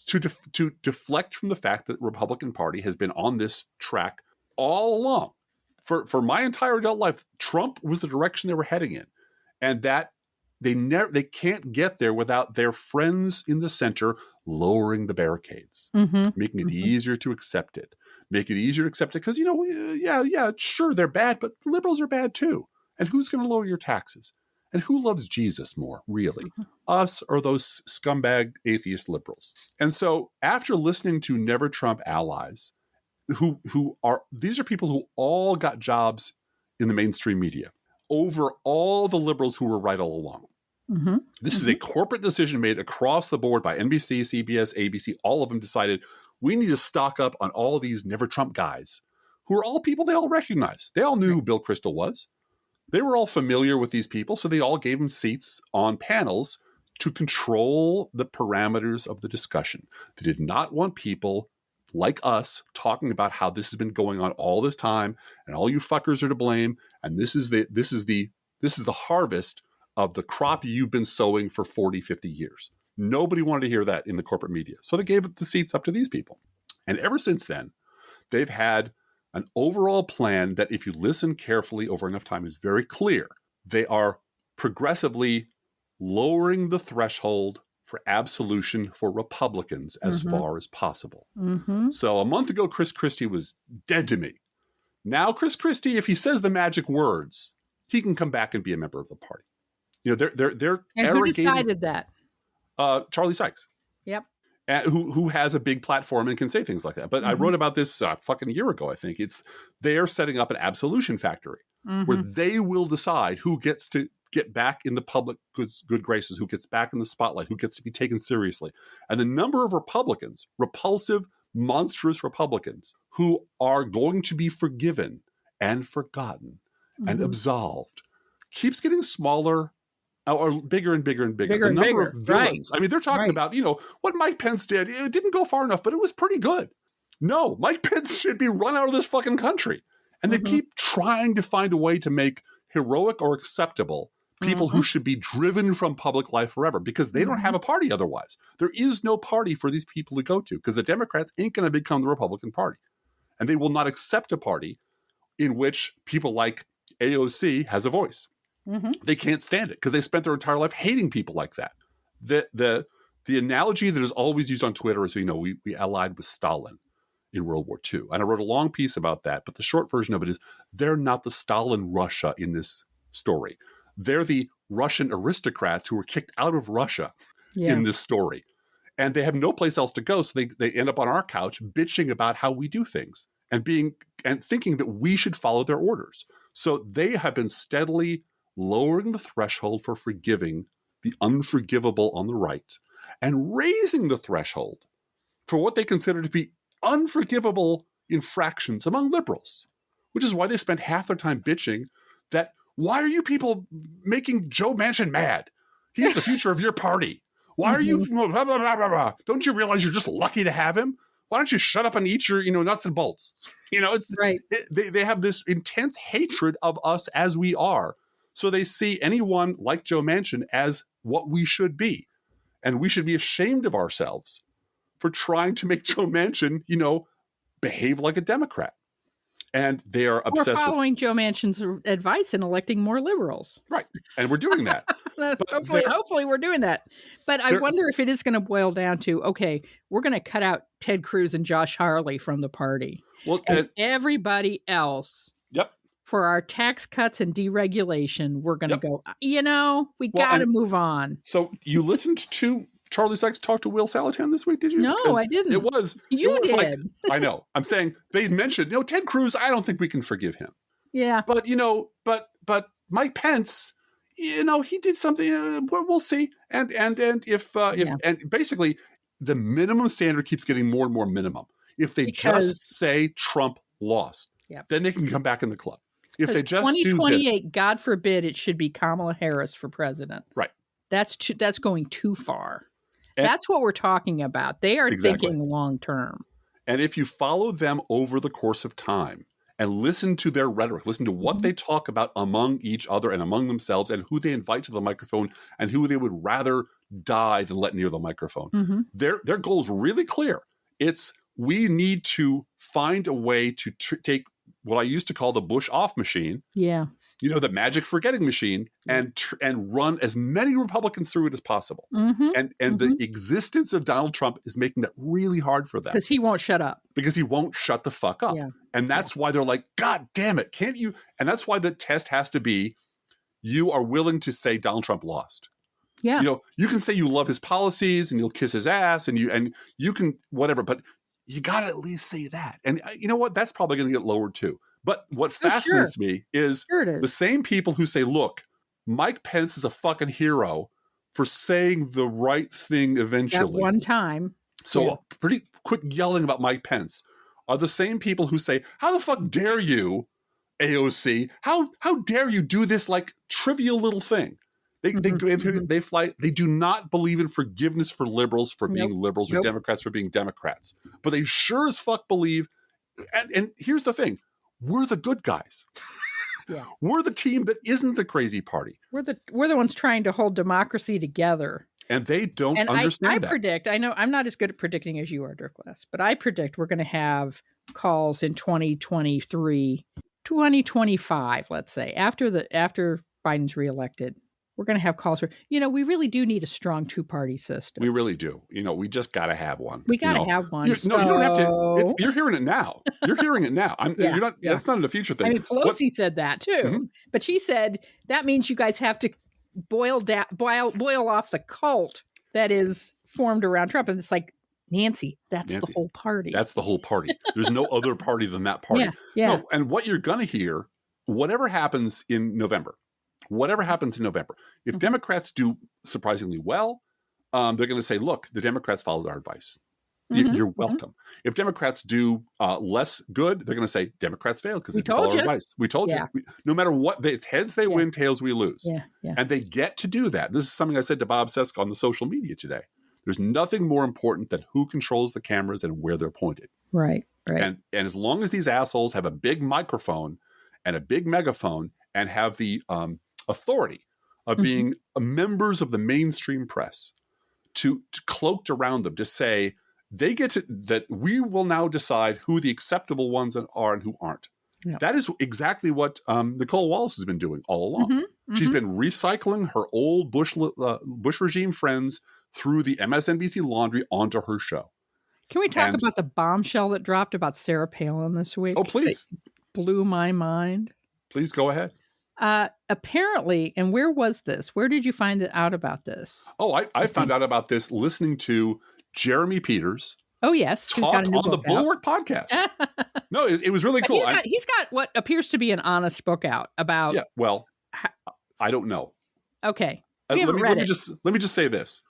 To deflect from the fact that the Republican Party has been on this track all along. For my entire adult life, Trump was the direction they were heading in. And that they can't get there without their friends in the center lowering the barricades, making it easier to accept it. Because, sure, they're bad, but liberals are bad too. And who's going to lower your taxes? And who loves Jesus more, really? Us or those scumbag atheist liberals? And so after listening to Never Trump allies, these are people who all got jobs in the mainstream media over all the liberals who were right all along. This is a corporate decision made across the board by NBC, CBS, ABC. All of them decided we need to stock up on all these Never Trump guys who are all people they all recognize. They all knew who Bill Kristol was. They were all familiar with these people, so they all gave them seats on panels to control the parameters of the discussion. They did not want people like us talking about how this has been going on all this time, and all you fuckers are to blame, and this is the harvest of the crop you've been sowing for 40, 50 years. Nobody wanted to hear that in the corporate media, so they gave the seats up to these people. And ever since then, they've had an overall plan that, if you listen carefully over enough time, is very clear. They are progressively lowering the threshold for absolution for Republicans as far as possible. So a month ago, Chris Christie was dead to me. Now, Chris Christie, if he says the magic words, he can come back and be a member of the party. They're and who decided that? Charlie Sykes. Yep. Who has a big platform and can say things like that. But I wrote about this fucking year ago, I think. They are setting up an absolution factory where they will decide who gets to get back in the public good graces, who gets back in the spotlight, who gets to be taken seriously. And the number of Republicans, repulsive, monstrous Republicans, who are going to be forgiven and forgotten and absolved, keeps getting smaller or bigger and bigger and bigger. The number of villains. Right. I mean, they're talking about, what Mike Pence did. It didn't go far enough, but it was pretty good. No, Mike Pence should be run out of this fucking country. And they keep trying to find a way to make heroic or acceptable people who should be driven from public life forever, because they don't have a party otherwise. There is no party for these people to go to, because the Democrats ain't going to become the Republican Party. And they will not accept a party in which people like AOC has a voice. They can't stand it because they spent their entire life hating people like that. The analogy that is always used on Twitter is, we allied with Stalin in World War II. And I wrote a long piece about that, but the short version of it is they're not the Stalin Russia in this story. They're the Russian aristocrats who were kicked out of Russia in this story. And they have no place else to go, so they end up on our couch bitching about how we do things and thinking that we should follow their orders. So they have been steadily lowering the threshold for forgiving the unforgivable on the right and raising the threshold for what they consider to be unforgivable infractions among liberals, which is why they spend half their time bitching that, why are you people making Joe Manchin mad? He's the future of your party. Why are you, blah, blah, blah, blah, blah. Don't you realize you're just lucky to have him? Why don't you shut up and eat your, nuts and bolts? It's right. They have this intense hatred of us as we are. So they see anyone like Joe Manchin as what we should be. And we should be ashamed of ourselves for trying to make Joe Manchin, behave like a Democrat. And they are obsessed with following Joe Manchin's advice and electing more liberals. Right. And we're doing that. Hopefully we're doing that. But I wonder if it is going to boil down to, okay, we're going to cut out Ted Cruz and Josh Hawley from the party. Well, and everybody else. Yep. For our tax cuts and deregulation, we're going to go, we got to move on. So you listened to Charlie Sykes talk to Will Salatin this week, did you? No, I didn't. You did. Like, I know. I'm saying they mentioned, Ted Cruz, I don't think we can forgive him. Yeah. But, but Mike Pence, he did something, we'll see. And if basically the minimum standard keeps getting more and more minimum. If they just say Trump lost, then they can come back in the club. If they just 2028, God forbid, it should be Kamala Harris for president. Right. That's going too far. That's what we're talking about. They are thinking long term. And if you follow them over the course of time and listen to their rhetoric, listen to what they talk about among each other and among themselves, and who they invite to the microphone and who they would rather die than let near the microphone. Their goal is really clear. It's, we need to find a way to take what I used to call the Bush off machine. Yeah. You know, the magic forgetting machine, and run as many Republicans through it as possible. And the existence of Donald Trump is making that really hard for them. Because he won't shut up. Because he won't shut the fuck up. Yeah. And that's why they're like, God damn it, can't you? And that's why the test has to be, you are willing to say Donald Trump lost. Yeah. You know, you can say you love his policies and you'll kiss his ass and you can whatever, but you got to at least say that. And you know what? That's probably going to get lowered too. But what fascinates me is the same people who say, look, Mike Pence is a fucking hero for saying the right thing eventually. At one time. So pretty quick yelling about Mike Pence are the same people who say, how the fuck dare you, AOC? How dare you do this like trivial little thing? They do not believe in forgiveness for liberals for being liberals or Democrats for being Democrats. But they sure as fuck believe, and here's the thing, we're the good guys. Yeah. We're the team that isn't the crazy party. We're the ones trying to hold democracy together. And they don't understand that. I predict, I know I'm not as good at predicting as you are, Driftglass, but I predict we're going to have calls in 2023, 2025, let's say, after Biden's reelected. We're going to have calls for, we really do need a strong two-party system. We really do. We just got to have one. We got to have one. You don't have to. You're hearing it now. You're hearing it now. You're not. Yeah. That's not a future thing. I mean, Pelosi said that too, but she said that means you guys have to boil off the cult that is formed around Trump, and it's like, Nancy, the whole party. That's the whole party. There's no other party than that party. Yeah. No, and what you're going to hear, whatever happens in November, if Democrats do surprisingly well, they're going to say, look, the Democrats followed our advice. You're welcome. If Democrats do less good, they're going to say Democrats failed because they didn't follow our advice. We told you. No matter what, it's heads they win, tails we lose. And they get to do that. This is something I said to Bob Sesk on the social media today. There's nothing more important than who controls the cameras and where they're pointed. Right. And as long as these assholes have a big microphone and a big megaphone and have the authority of being members of the mainstream press to cloaked around them to say they get to, that we will now decide who the acceptable ones are and who aren't. Yeah. That is exactly what Nicole Wallace has been doing all along. She's been recycling her old Bush regime friends through the MSNBC laundry onto her show. Can we talk about the bombshell that dropped about Sarah Palin this week? Oh, please. It blew my mind. Please go ahead. Apparently, and where was this? Where did you find out about this? Oh, I found out about this listening to Jeremy Peters. Oh, yes. Talk on the Bulwark podcast. No, it was really cool. He's got what appears to be an honest book out about. Yeah, well, I don't know. Okay. Let me just say this.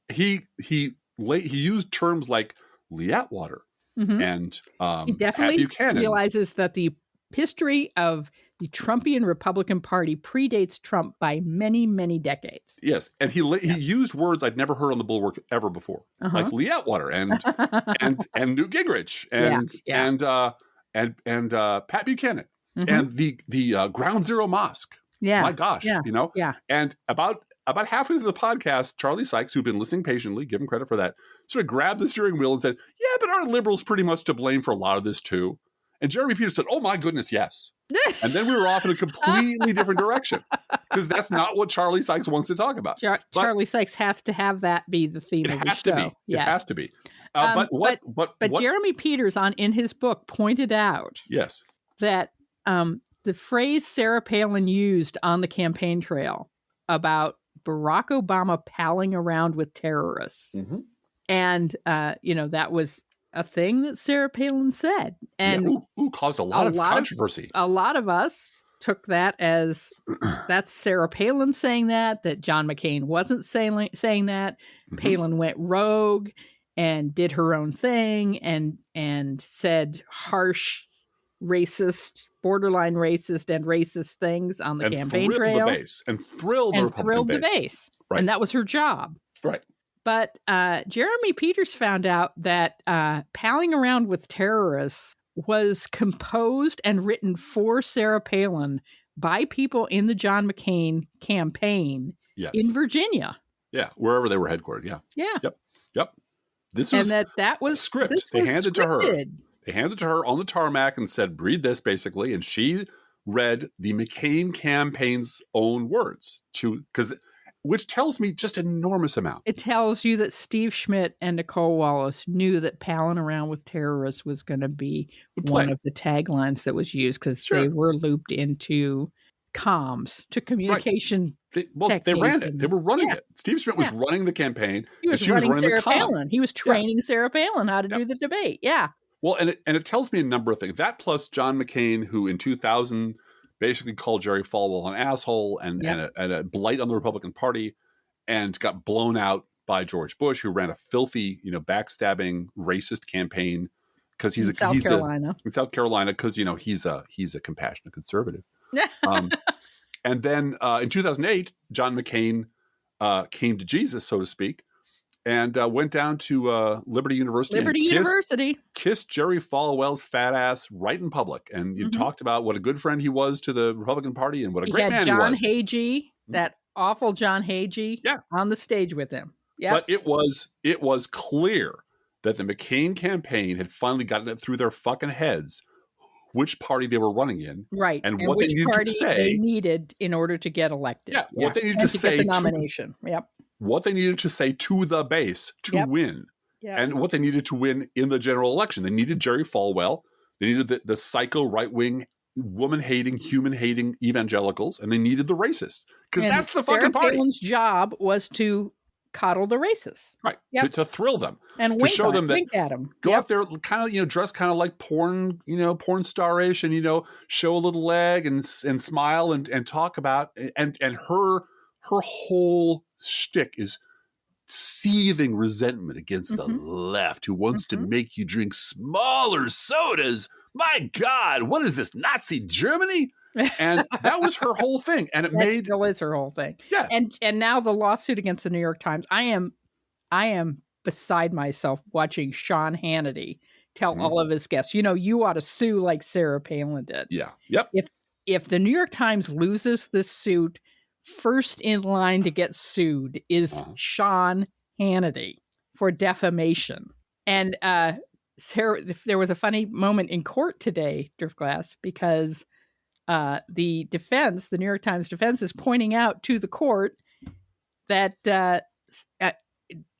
He used terms like Liatwater and he definitely Pat Buchanan. Realizes that the history of the Trumpian Republican Party predates Trump by many, many decades. Yes, and he used words I'd never heard on the Bulwark ever before, like Liatwater and Newt Gingrich and Pat Buchanan and the Ground Zero Mosque. Yeah, my gosh, And about halfway through the podcast, Charlie Sykes, who'd been listening patiently, give him credit for that, sort of grabbed the steering wheel and said, "Yeah, but aren't liberals pretty much to blame for a lot of this too?" And Jeremy Peters said, "Oh my goodness, yes." And then we were off in a completely different direction because that's not what Charlie Sykes wants to talk about. Charlie Sykes has to have that be the theme of the show. It has to be. But Jeremy Peters in his book pointed out that the phrase Sarah Palin used on the campaign trail about Barack Obama palling around with terrorists, and that was a thing that Sarah Palin said, and caused a lot of controversy. A lot of us took that as that's Sarah Palin saying that John McCain wasn't saying that. Palin went rogue and did her own thing and said harsh, racist, borderline racist and racist things on the campaign trail. Thrilled the base. Right. And that was her job. Right. But Jeremy Peters found out that palling around with terrorists was composed and written for Sarah Palin by people in the John McCain campaign in Virginia. Yeah, wherever they were headquartered. Yeah. Yeah. Yep. This was that was a script. This they was handed scripted. to her. They handed to her on the tarmac and said, "Read this," basically, and she read the McCain campaign's own words which tells me just an enormous amount. It tells you that Steve Schmidt and Nicole Wallace knew that palling around with terrorists was going to be one of the taglines that was used because they were looped into comms, to communication. Right. They ran it. They were running it. Steve Schmidt was running the campaign. He was running Sarah Palin. He was training Sarah Palin how to do the debate. Yeah. Well, and it tells me a number of things. That plus John McCain, who in 2000 basically called Jerry Falwell an asshole and a blight on the Republican Party, and got blown out by George Bush, who ran a filthy, backstabbing, racist campaign because he's in South Carolina because he's a compassionate conservative. And then in 2008, John McCain came to Jesus, so to speak, and went down to Liberty University. Kissed Jerry Falwell's fat ass right in public. And you talked about what a good friend he was to the Republican Party and what a great man he was. John Hagee, that awful John Hagee, on the stage with him. Yep. But it was clear that the McCain campaign had finally gotten it through their fucking heads which party they were running in. Right. And what they needed to say. They needed in order to get elected. Yeah. What they needed to say. Get the nomination. Yep. What they needed to say to the base to win. Yep. And what they needed to win in the general election. They needed Jerry Falwell. They needed the psycho right-wing, woman-hating, human-hating evangelicals. And they needed the racists. Because that's the fucking party. Sarah Palin's job was to coddle the racists. Right. Yep. To thrill them. And to show them that wink at them. Go out there kind of, dress kind of like porn star-ish and, show a little leg and smile and talk about and her whole shtick is seething resentment against the left who wants to make you drink smaller sodas. My God, what is this, Nazi Germany? And that was her whole thing. And it still is her whole thing. Yeah. And now the lawsuit against the New York Times. I am beside myself watching Sean Hannity tell all of his guests, you ought to sue like Sarah Palin did. Yeah. Yep. If the New York Times loses this suit, first in line to get sued is Sean Hannity for defamation. And Sarah, there was a funny moment in court today, Driftglass, because the New York Times defense is pointing out to the court that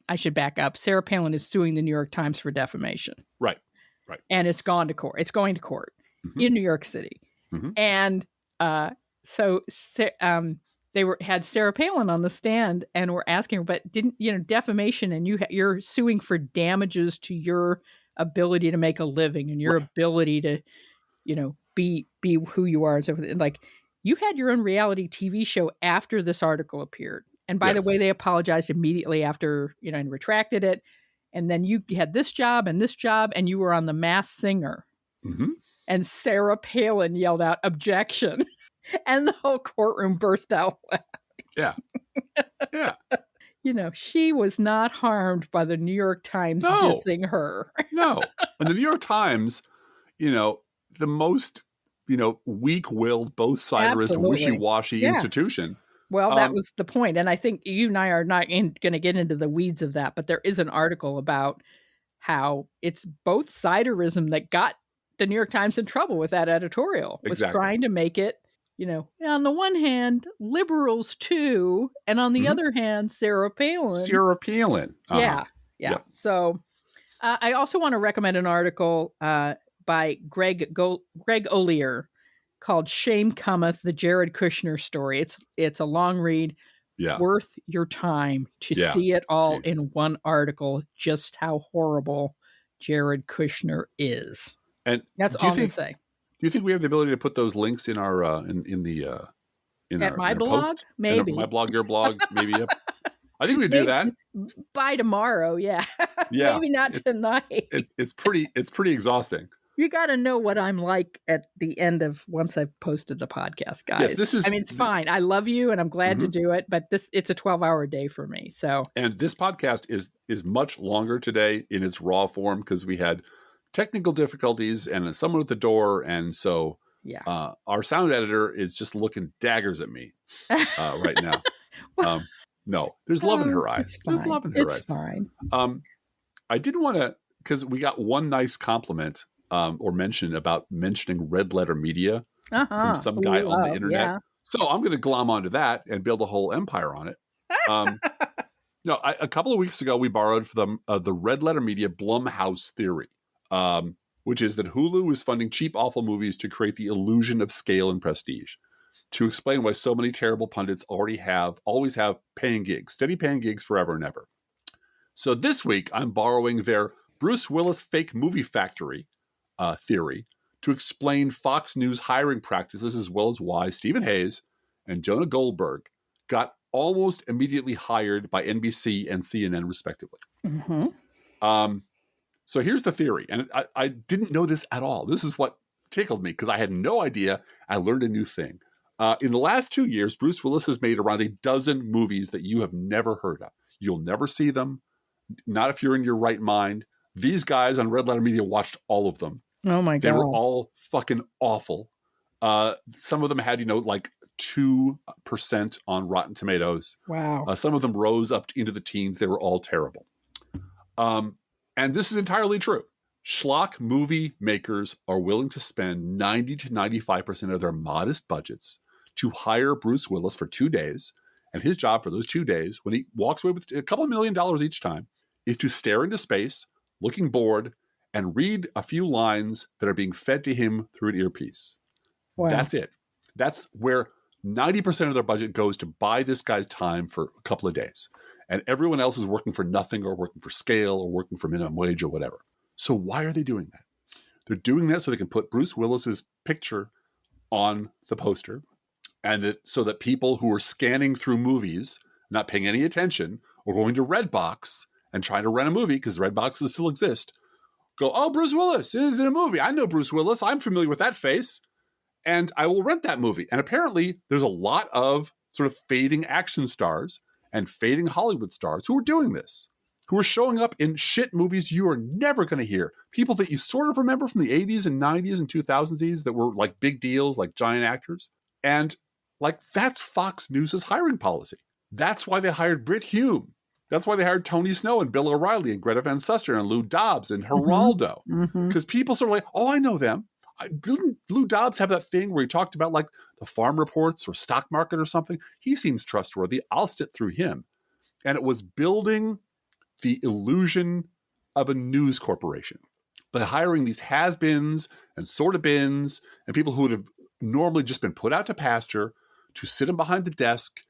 I should back up. Sarah Palin is suing the New York Times for defamation. Right. And it's gone to court. It's going to court in New York City. And so they had Sarah Palin on the stand and were asking her, but didn't, defamation, and you're suing for damages to your ability to make a living and your ability to, be who you are and so forth. Like, you had your own reality TV show after this article appeared. And by the way, they apologized immediately after, and retracted it. And then you had this job, and you were on The Masked Singer. And Sarah Palin yelled out, "Objection." And the whole courtroom burst out laughing. Yeah. She was not harmed by the New York Times dissing her. No. And the New York Times, the most, weak-willed, both-siderism, wishy-washy institution. Well, that was the point. And I think you and I are not going to get into the weeds of that, but there is an article about how it's both-siderism that got the New York Times in trouble with that editorial. Was trying to make it, on the one hand, liberals too, and on the other hand, Sarah Palin. Yeah. So I also want to recommend an article by Greg Ollier called "Shame Cometh: The Jared Kushner Story." It's a long read, worth your time to see it all in one article. Just how horrible Jared Kushner is, and that's all I say. Do you think we have the ability to put those links in our my blog? Post? Maybe my blog, your blog, maybe. Yep. I think we do that by tomorrow. Yeah, maybe not tonight. It's pretty exhausting. You got to know what I'm like at the end of once I've posted the podcast, guys. Yes, it's fine. I love you, and I'm glad to do it. But it's a 12-hour day for me. So, and this podcast is much longer today in its raw form because we had technical difficulties and someone at the door. And so our sound editor is just looking daggers at me right now. No, there's love in her eyes. There's love in her eyes. It's fine. I didn't want to, because we got one nice compliment or mention about mentioning red letter media from some guy on the internet. Yeah. So I'm going to glom onto that and build a whole empire on it. A couple of weeks ago, we borrowed from the red letter media Blumhouse theory, which is that Hulu is funding cheap, awful movies to create the illusion of scale and prestige, to explain why so many terrible pundits always have paying gigs, steady paying gigs forever and ever. So this week, I'm borrowing their Bruce Willis fake movie factory theory to explain Fox News hiring practices, as well as why Stephen Hayes and Jonah Goldberg got almost immediately hired by NBC and CNN, respectively. Mm-hmm. So here's the theory. And I didn't know this at all. This is what tickled me because I had no idea. I learned a new thing. In the last 2 years, Bruce Willis has made around a dozen movies that you have never heard of. You'll never see them. Not if you're in your right mind. These guys on Red Letter Media watched all of them. Oh my God. They were all fucking awful. Some of them had, like 2% on Rotten Tomatoes. Wow. Some of them rose up into the teens. They were all terrible. And this is entirely true. Schlock movie makers are willing to spend 90 to 95% of their modest budgets to hire Bruce Willis for 2 days. And his job for those 2 days, when he walks away with a couple $1 million each time, is to stare into space, looking bored, and read a few lines that are being fed to him through an earpiece. Wow. That's it. That's where 90% of their budget goes to buy this guy's time for a couple of days. And everyone else is working for nothing or working for scale or working for minimum wage or whatever. So why are they doing that? They're doing that so they can put Bruce Willis's picture on the poster, and so that people who are scanning through movies, not paying any attention, or going to Redbox and trying to rent a movie, because Redboxes still exist, go, oh, Bruce Willis is in a movie. I know Bruce Willis. I'm familiar with that face. And I will rent that movie. And apparently there's a lot of sort of fading action stars and fading Hollywood stars who are doing this, who are showing up in shit movies you are never going to hear. People that you sort of remember from the 80s and 90s and 2000s that were like big deals, like giant actors. And like that's Fox News' hiring policy. That's why they hired Britt Hume. That's why they hired Tony Snow and Bill O'Reilly and Greta Van Susteren and Lou Dobbs and Geraldo. Because people sort of like, oh, I know them. Didn't Lou Dobbs have that thing where he talked about like the farm reports or stock market or something? He seems trustworthy. I'll sit through him. And it was building the illusion of a news corporation by hiring these has-beens and sort-of-beens and people who would have normally just been put out to pasture to sit him behind the desk,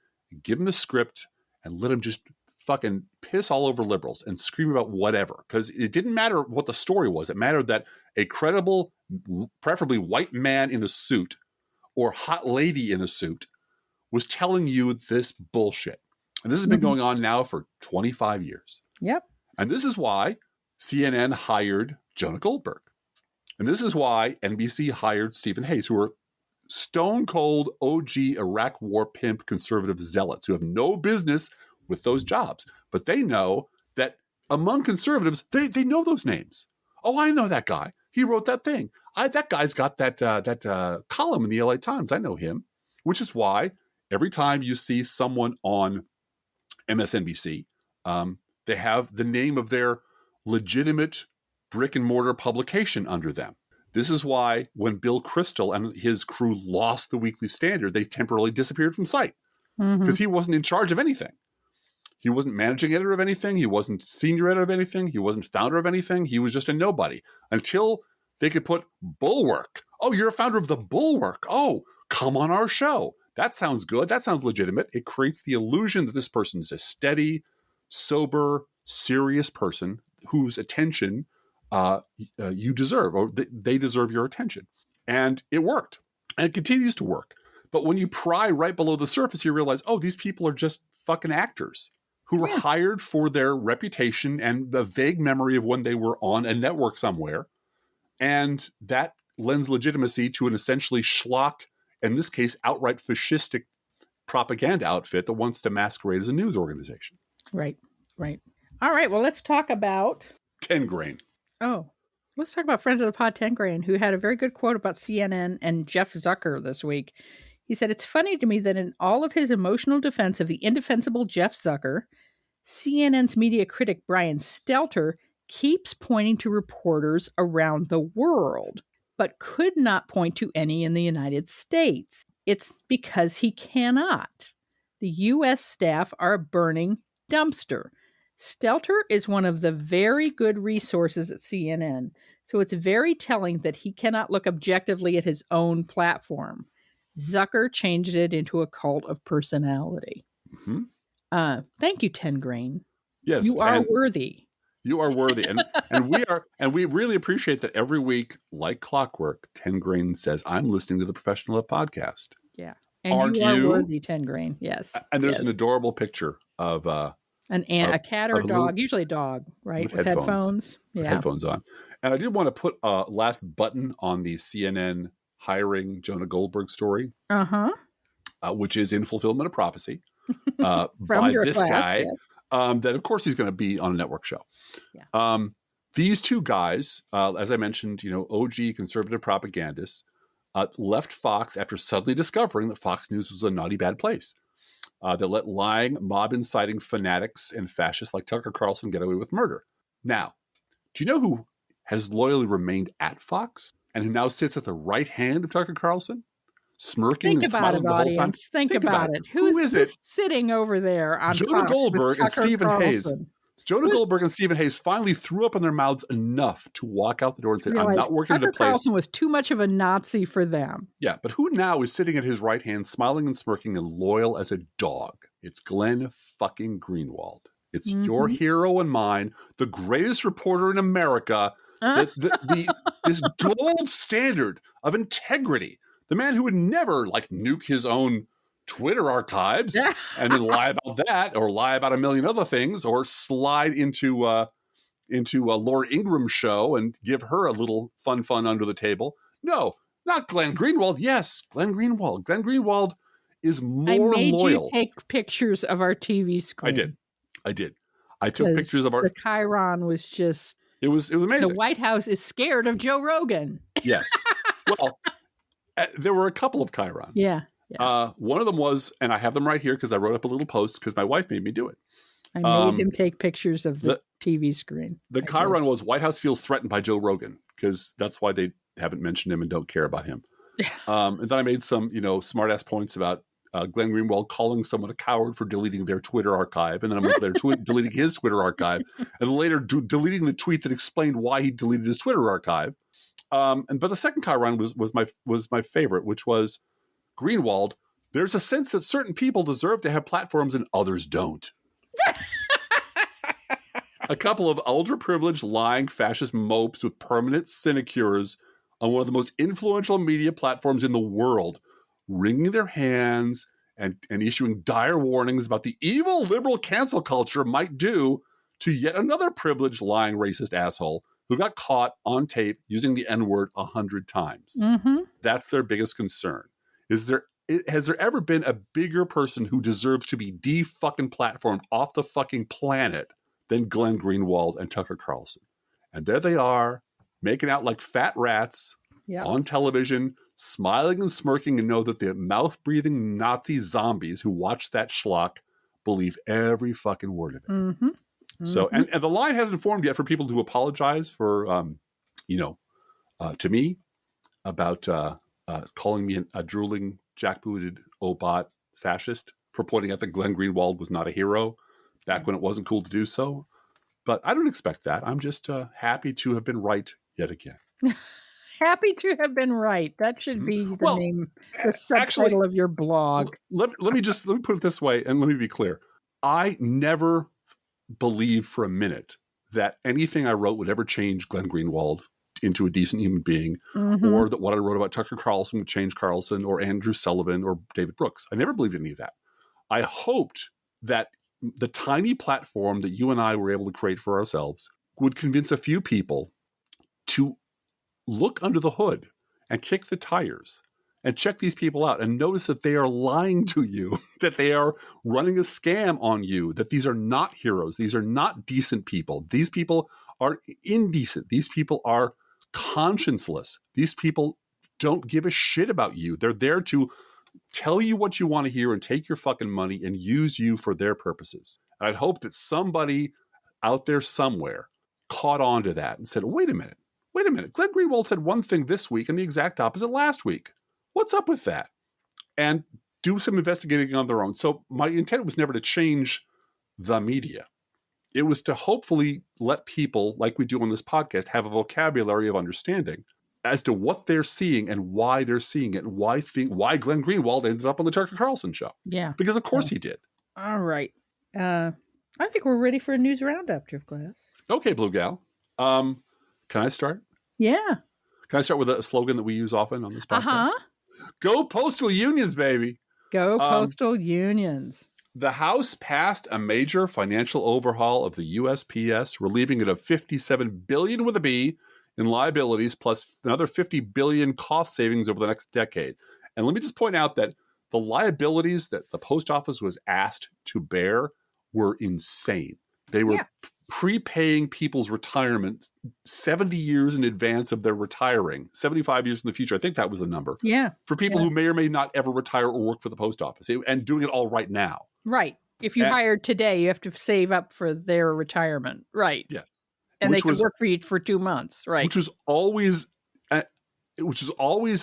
give him a script, and let him just fucking piss all over liberals and scream about whatever. Because it didn't matter what the story was. It mattered that a credible, preferably white man in a suit or hot lady in a suit was telling you this bullshit. And this has been going on now for 25 years. Yep. And this is why CNN hired Jonah Goldberg. And this is why NBC hired Stephen Hayes, who are stone cold OG Iraq war pimp conservative zealots who have no business with those jobs. But they know that among conservatives, they know those names. Oh, I know that guy. He wrote that thing. That guy's got that column in the LA Times. I know him. Which is why every time you see someone on MSNBC, they have the name of their legitimate brick and mortar publication under them. This is why when Bill Kristol and his crew lost the Weekly Standard, they temporarily disappeared from sight because he wasn't in charge of anything. He wasn't managing editor of anything. He wasn't senior editor of anything. He wasn't founder of anything. He was just a nobody until they could put Bulwark. Oh, you're a founder of the Bulwark. Oh, come on our show. That sounds good. That sounds legitimate. It creates the illusion that this person is a steady, sober, serious person whose attention you deserve, or they deserve your attention. And it worked. And it continues to work. But when you pry right below the surface, you realize, oh, these people are just fucking actors who were hired for their reputation and the vague memory of when they were on a network somewhere. And that lends legitimacy to an essentially schlock, in this case, outright fascistic propaganda outfit that wants to masquerade as a news organization. Right, right. All right, well, let's talk about 10 grain. Oh, Let's talk about friend of the pod, 10 Grain, who had a very good quote about CNN and Jeff Zucker this week. He said, "It's funny to me that in all of his emotional defense of the indefensible Jeff Zucker, CNN's media critic Brian Stelter keeps pointing to reporters around the world, but could not point to any in the United States. It's because he cannot. The U.S. staff are a burning dumpster. Stelter is one of the very good resources at CNN, so it's very telling that he cannot look objectively at his own platform. Zucker changed it into a cult of personality." Mm-hmm. Thank you, 10 Grain. Yes, you are worthy. You are worthy, and we really appreciate that every week, like clockwork. 10 Grain says, "I'm listening to the ProfessionalLeft podcast." Yeah, and Aren't you are you? worthy, 10 Grain. Yes, and there's an adorable picture of a cat or a dog, usually a dog, right? With headphones. Yeah, with headphones on. And I did want to put a last button on the CNN hiring Jonah Goldberg story, which is in fulfillment of prophecy by this guy. Yes. That of course he's going to be on a network show. Yeah. These two guys, as I mentioned, OG conservative propagandists, left Fox after suddenly discovering that Fox News was a naughty bad place. That let lying, mob-inciting fanatics and fascists like Tucker Carlson get away with murder. Now, do you know who has loyally remained at Fox and who now sits at the right hand of Tucker Carlson? Smirking and smiling the whole time. Think about it. Who is it sitting over there on Jonah Fox Goldberg and Stephen Carlson? Hayes. Jonah Goldberg and Stephen Hayes finally threw up in their mouths enough to walk out the door and say, "I'm not working at a place." Tucker Carlson was too much of a Nazi for them. Yeah, but who now is sitting at his right hand, smiling and smirking and loyal as a dog? It's Glenn fucking Greenwald. It's your hero and mine, the greatest reporter in America, this gold standard of integrity. The man who would never nuke his own Twitter archives and then lie about that, or lie about a million other things, or slide into a Laura Ingraham show and give her a little fun under the table. No, not Glenn Greenwald. Yes, Glenn Greenwald. Glenn Greenwald is more loyal. I made you take pictures of our TV screen. I did. I took pictures of our. The Chiron was just. It was amazing. The White House is scared of Joe Rogan. Yes. Well, there were a couple of Chirons. Yeah. One of them was, and I have them right here because I wrote up a little post because my wife made me do it. I made him take pictures of the TV screen. The Chiron was White House feels threatened by Joe Rogan, because that's why they haven't mentioned him and don't care about him. And then I made some, smart ass points about Glenn Greenwald calling someone a coward for deleting their Twitter archive. And then I'm later deleting his Twitter archive, and later deleting the tweet that explained why he deleted his Twitter archive. But the second Chiron was my favorite, which was Greenwald. There's a sense that certain people deserve to have platforms and others don't. A couple of ultra-privileged, lying, fascist mopes with permanent sinecures on one of the most influential media platforms in the world, wringing their hands and issuing dire warnings about the evil liberal cancel culture might do to yet another privileged, lying, racist asshole who got caught on tape using the N-word 100 times. Mm-hmm. That's their biggest concern. Has there ever been a bigger person who deserves to be de-fucking platformed off the fucking planet than Glenn Greenwald and Tucker Carlson? And there they are, making out like fat rats on television, smiling and smirking, and know that the mouth-breathing Nazi zombies who watch that schlock believe every fucking word of it. Mm-hmm. So, and the line hasn't formed yet for people to apologize for, to me about calling me a drooling, jackbooted, obot fascist for pointing out that Glenn Greenwald was not a hero back when it wasn't cool to do so. But I don't expect that. I'm just happy to have been right yet again. Happy to have been right. That should be the name, the subtitle of your blog. Let me put it this way, and let me be clear. I never believed for a minute that anything I wrote would ever change Glenn Greenwald into a decent human being, or that what I wrote about Tucker Carlson would change Carlson or Andrew Sullivan or David Brooks. I never believed any of that. I hoped that the tiny platform that you and I were able to create for ourselves would convince a few people to look under the hood and kick the tires and check these people out and notice that they are lying to you, that they are running a scam on you, that these are not heroes. These are not decent people. These people are indecent. These people are conscienceless. These people don't give a shit about you. They're there to tell you what you want to hear and take your fucking money and use you for their purposes. And I'd hope that somebody out there somewhere caught on to that and said, wait a minute. Glenn Greenwald said one thing this week and the exact opposite last week. What's up with that? And do some investigating on their own. So my intent was never to change the media. It was to hopefully let people, like we do on this podcast, have a vocabulary of understanding as to what they're seeing and why they're seeing it and why Glenn Greenwald ended up on the Tucker Carlson show. Yeah. Because of course he did. All right. I think we're ready for a news roundup, Driftglass. Okay, Bluegal. Can I start? Yeah. Can I start with a slogan that we use often on this podcast? Uh-huh. Go postal unions, baby. Go postal unions. The House passed a major financial overhaul of the USPS, relieving it of $57 billion with a B in liabilities, plus another $50 billion cost savings over the next decade. And let me just point out that the liabilities that the post office was asked to bear were insane. They were prepaying people's retirement 70 years in advance of their retiring, 75 years in the future. I think that was the number. Yeah. For people who may or may not ever retire or work for the post office, and doing it all right now. Right. If you hired today, you have to save up for their retirement. Right. Yes. And they can work for you for 2 months. Right. Which was always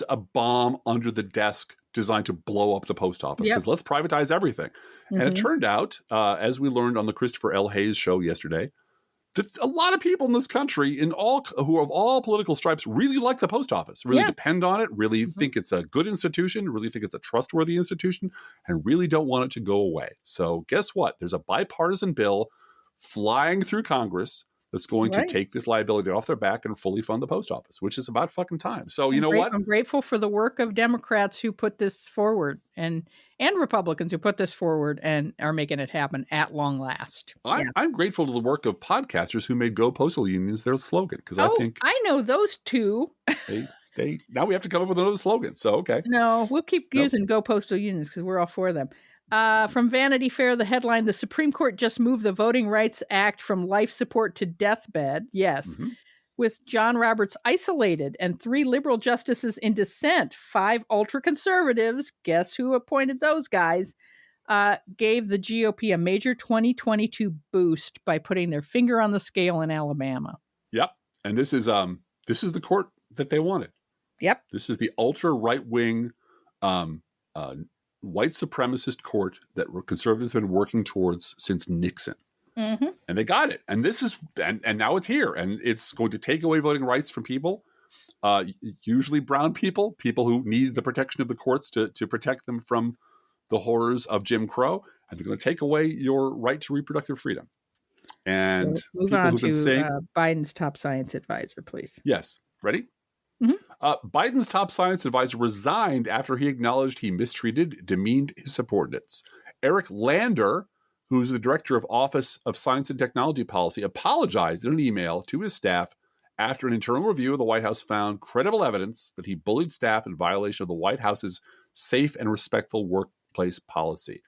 a bomb under the desk designed to blow up the post office. Because let's privatize everything. Mm-hmm. And it turned out, as we learned on the Christopher L. Hayes show yesterday, that a lot of people in this country, who of all political stripes, really like the post office, really depend on it, really think it's a good institution, really think it's a trustworthy institution, and really don't want it to go away. So guess what? There's a bipartisan bill flying through Congress that's going to take this liability off their back and fully fund the post office, which is about fucking time. So you know what? I'm grateful for the work of Democrats who put this forward and Republicans who put this forward and are making it happen at long last. I'm grateful to the work of podcasters who made Go Postal Unions their slogan, because I think I know those two. they now we have to come up with another slogan. So okay, no, we'll keep using Go Postal Unions because we're all for them. From Vanity Fair, the headline: the Supreme Court just moved the Voting Rights Act from life support to deathbed. Yes. Mm-hmm. With John Roberts isolated and 3 liberal justices in dissent, 5 ultra-conservatives, guess who appointed those guys, gave the GOP a major 2022 boost by putting their finger on the scale in Alabama. Yep. And this is the court that they wanted. Yep. This is the ultra-right-wing white supremacist court that conservatives have been working towards since Nixon. Mm-hmm. And they got it. And this is, and now it's here. And it's going to take away voting rights from people, usually brown people who need the protection of the courts to protect them from the horrors of Jim Crow. And they're going to take away your right to reproductive freedom. And move on to Biden's top science advisor, please. Yes. Ready? Mm-hmm. Biden's top science advisor resigned after he acknowledged he mistreated, demeaned his subordinates. Eric Lander, who's the director of Office of Science and Technology Policy, apologized in an email to his staff after an internal review of the White House found credible evidence that he bullied staff in violation of the White House's safe and respectful workplace policy.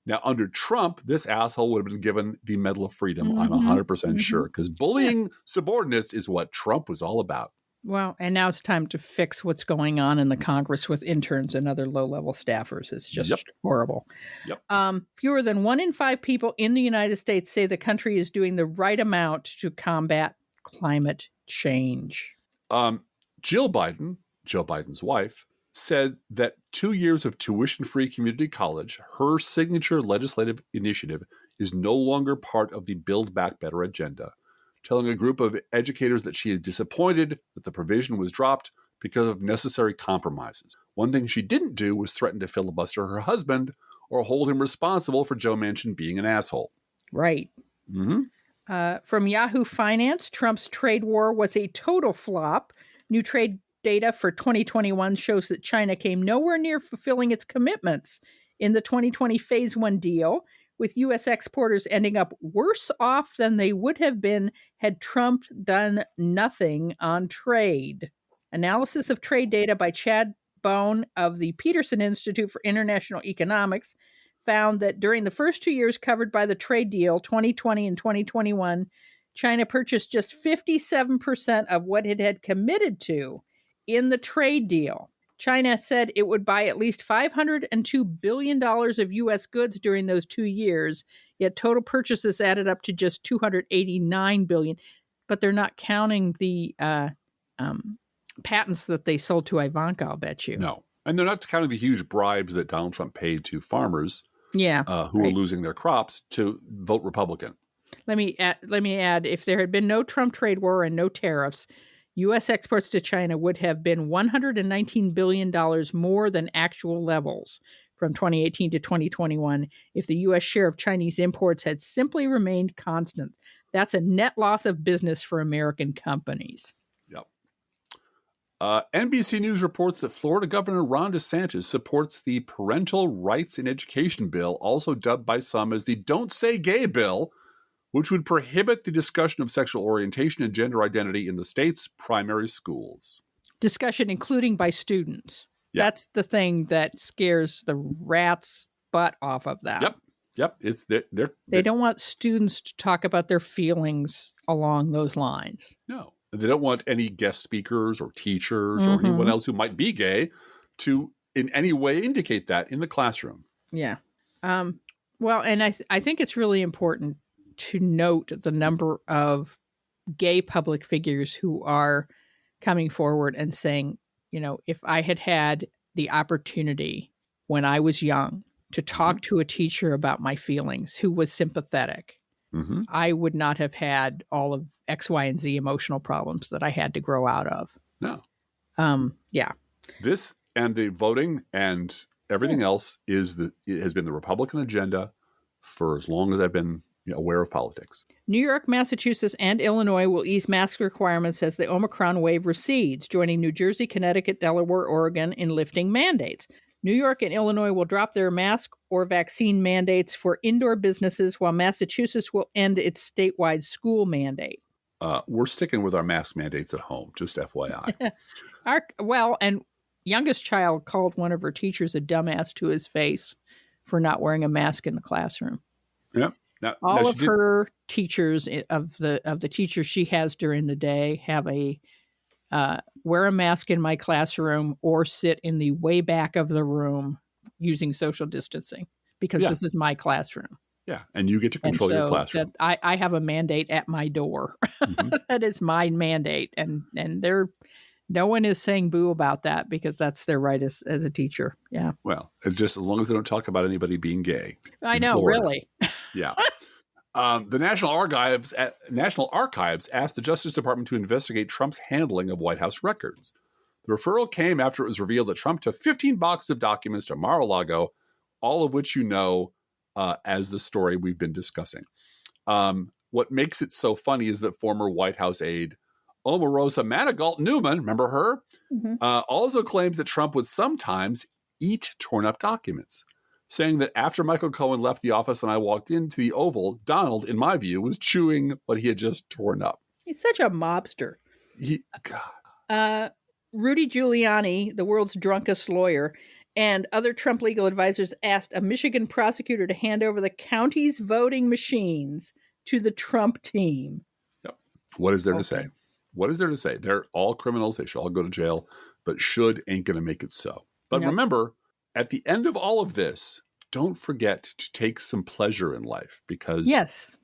Now, under Trump, this asshole would have been given the Medal of Freedom, I'm 100% sure, because bullying subordinates is what Trump was all about. Well, and now it's time to fix what's going on in the Congress with interns and other low-level staffers. It's just horrible. Yep. Fewer than 1 in 5 people in the United States say the country is doing the right amount to combat climate change. Jill Biden, Joe Biden's wife, said that 2 years of tuition-free community college, her signature legislative initiative, is no longer part of the Build Back Better agenda, telling a group of educators that she is disappointed that the provision was dropped because of necessary compromises. One thing she didn't do was threaten to filibuster her husband or hold him responsible for Joe Manchin being an asshole. Right. Mm-hmm. From Yahoo Finance, Trump's trade war was a total flop. New trade data for 2021 shows that China came nowhere near fulfilling its commitments in the 2020 Phase 1 deal, with U.S. exporters ending up worse off than they would have been had Trump done nothing on trade. Analysis of trade data by Chad Bone of the Peterson Institute for International Economics found that during the first 2 years covered by the trade deal, 2020 and 2021, China purchased just 57% of what it had committed to in the trade deal. China said it would buy at least $502 billion of U.S. goods during those 2 years, yet total purchases added up to just $289 billion. But they're not counting the patents that they sold to Ivanka, I'll bet you. No. And they're not counting the huge bribes that Donald Trump paid to farmers who are losing their crops to vote Republican. Let me add, if there had been no Trump trade war and no tariffs, U.S. exports to China would have been $119 billion more than actual levels from 2018 to 2021 if the U.S. share of Chinese imports had simply remained constant. That's a net loss of business for American companies. Yep. NBC News reports that Florida Governor Ron DeSantis supports the Parental Rights in Education bill, also dubbed by some as the Don't Say Gay bill, which would prohibit the discussion of sexual orientation and gender identity in the state's primary schools. Discussion including by students. Yeah. That's the thing that scares the rat's butt off of that. Yep. It's they don't want students to talk about their feelings along those lines. No. They don't want any guest speakers or teachers or anyone else who might be gay to in any way indicate that in the classroom. Yeah. Well, and I think it's really important to note the number of gay public figures who are coming forward and saying, if I had had the opportunity when I was young to talk to a teacher about my feelings who was sympathetic, I would not have had all of X, Y, and Z emotional problems that I had to grow out of. No. Yeah. This and the voting and everything else it has been the Republican agenda for as long as I've been aware of politics. New York, Massachusetts, and Illinois will ease mask requirements as the Omicron wave recedes, joining New Jersey, Connecticut, Delaware, Oregon in lifting mandates. New York and Illinois will drop their mask or vaccine mandates for indoor businesses, while Massachusetts will end its statewide school mandate. We're sticking with our mask mandates at home, just FYI. And youngest child called one of her teachers a dumbass to his face for not wearing a mask in the classroom. Yep. All of her teachers of the teachers she has during the day have a wear a mask in my classroom or sit in the way back of the room using social distancing because this is my classroom. Yeah, and you get to control your classroom. I have a mandate at my door. That is my mandate, and no one is saying boo about that because that's their right as a teacher. Yeah. Well, it's just as long as they don't talk about anybody being gay. I know, Florida. Really. Yeah. The National Archives asked the Justice Department to investigate Trump's handling of White House records. The referral came after it was revealed that Trump took 15 boxes of documents to Mar-a-Lago, all of which as the story we've been discussing. What makes it so funny is that former White House aide Omarosa Manigault Newman, remember her, also claims that Trump would sometimes eat torn up documents, saying that after Michael Cohen left the office and I walked into the Oval, Donald, in my view, was chewing what he had just torn up. He's such a mobster. Rudy Giuliani, the world's drunkest lawyer, and other Trump legal advisors asked a Michigan prosecutor to hand over the county's voting machines to the Trump team. Yep. What is there to say? What is there to say? They're all criminals. They should all go to jail, but should ain't going to make it so. But remember, at the end of all of this, don't forget to take some pleasure in life because, this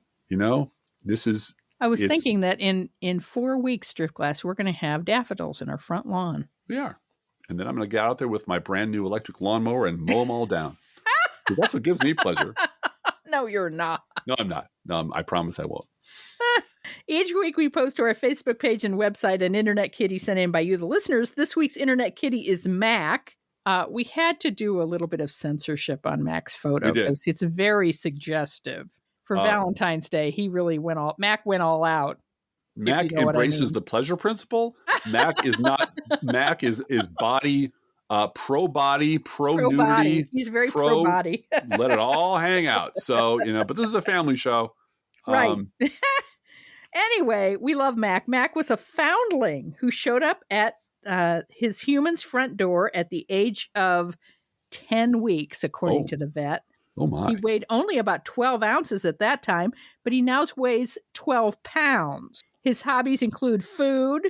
is... I was thinking that in 4 weeks, Driftglass, we're going to have daffodils in our front lawn. We are. And then I'm going to get out there with my brand new electric lawnmower and mow them all down. That's what gives me pleasure. No, you're not. No, I'm not. No, I promise I won't. Each week we post to our Facebook page and website an Internet Kitty sent in by you, the listeners. This week's Internet Kitty is Mac. We had to do a little bit of censorship on Mac's photo because it's very suggestive. For Valentine's Day, he really Mac went all out. Mac embraces the pleasure principle. Mac is not. Mac is body, pro nudity. Body. He's very pro body. Let it all hang out. So but this is a family show, right? Anyway, we love Mac. Mac was a foundling who showed up at his human's front door at the age of 10 weeks, according to the vet. Oh, my. He weighed only about 12 ounces at that time, but he now weighs 12 pounds. His hobbies include food,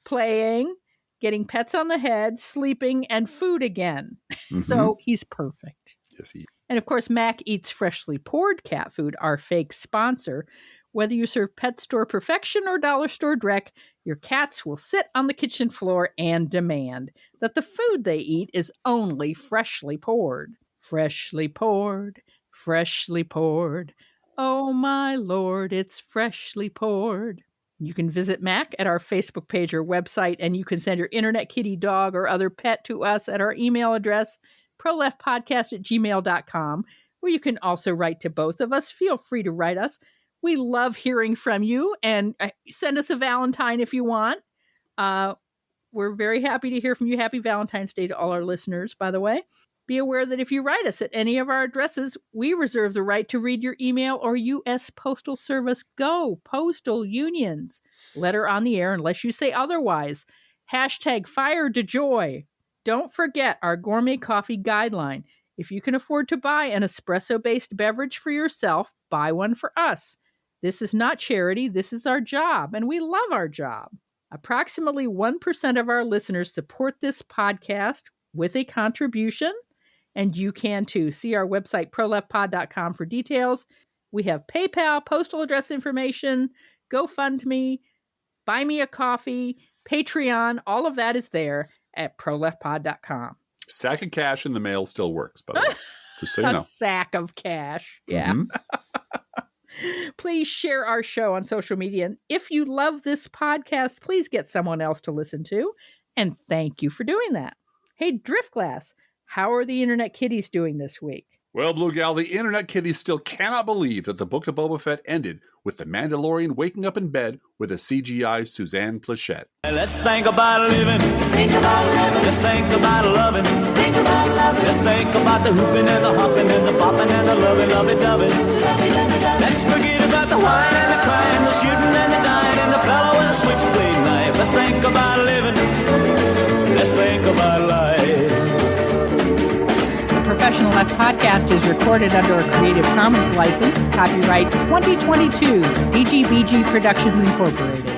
playing, getting pets on the head, sleeping, and food again. Mm-hmm. So he's perfect. Yes, he is. And of course, Mac eats freshly poured cat food, our fake sponsor. Whether you serve pet store perfection or dollar store dreck, your cats will sit on the kitchen floor and demand that the food they eat is only freshly poured. Freshly poured, freshly poured. Oh, my Lord, it's freshly poured. You can visit Mac at our Facebook page or website, and you can send your internet kitty, dog, or other pet to us at our email address, proleftpodcast@gmail.com, where you can also write to both of us. Feel free to write us. We love hearing from you, and send us a Valentine if you want. We're very happy to hear from you. Happy Valentine's Day to all our listeners, by the way. Be aware that if you write us at any of our addresses, we reserve the right to read your email or U.S. Postal Service. Go, postal unions. Letter on the air unless you say otherwise. #FireDeJoy. Don't forget our gourmet coffee guideline. If you can afford to buy an espresso-based beverage for yourself, buy one for us. This is not charity. This is our job, and we love our job. Approximately 1% of our listeners support this podcast with a contribution, and you can too. See our website, proleftpod.com, for details. We have PayPal, postal address information, GoFundMe, Buy Me a Coffee, Patreon. All of that is there at proleftpod.com. Sack of cash in the mail still works, by the way. Just so you know. A sack of cash. Yeah. Mm-hmm. Please share our show on social media. And if you love this podcast, please get someone else to listen to. And thank you for doing that. Hey, Driftglass, how are the Internet Kitties doing this week? Well, Bluegal, the Internet Kitties still cannot believe that the Book of Boba Fett ended with the Mandalorian waking up in bed with a CGI Suzanne Plachette. Let's think about living. Think about living. Let's think about loving. Think about loving. Let's think about the hooping and the hopping and the popping and the lovey-dovey. Let's forget about the wine and the crying, the shooting and the dying, and the fellow with a switchblade knife. Let's think about living. Let's think about life. The Professional Left podcast is recorded under a Creative Commons license, copyright 2022, DGBG Productions Incorporated.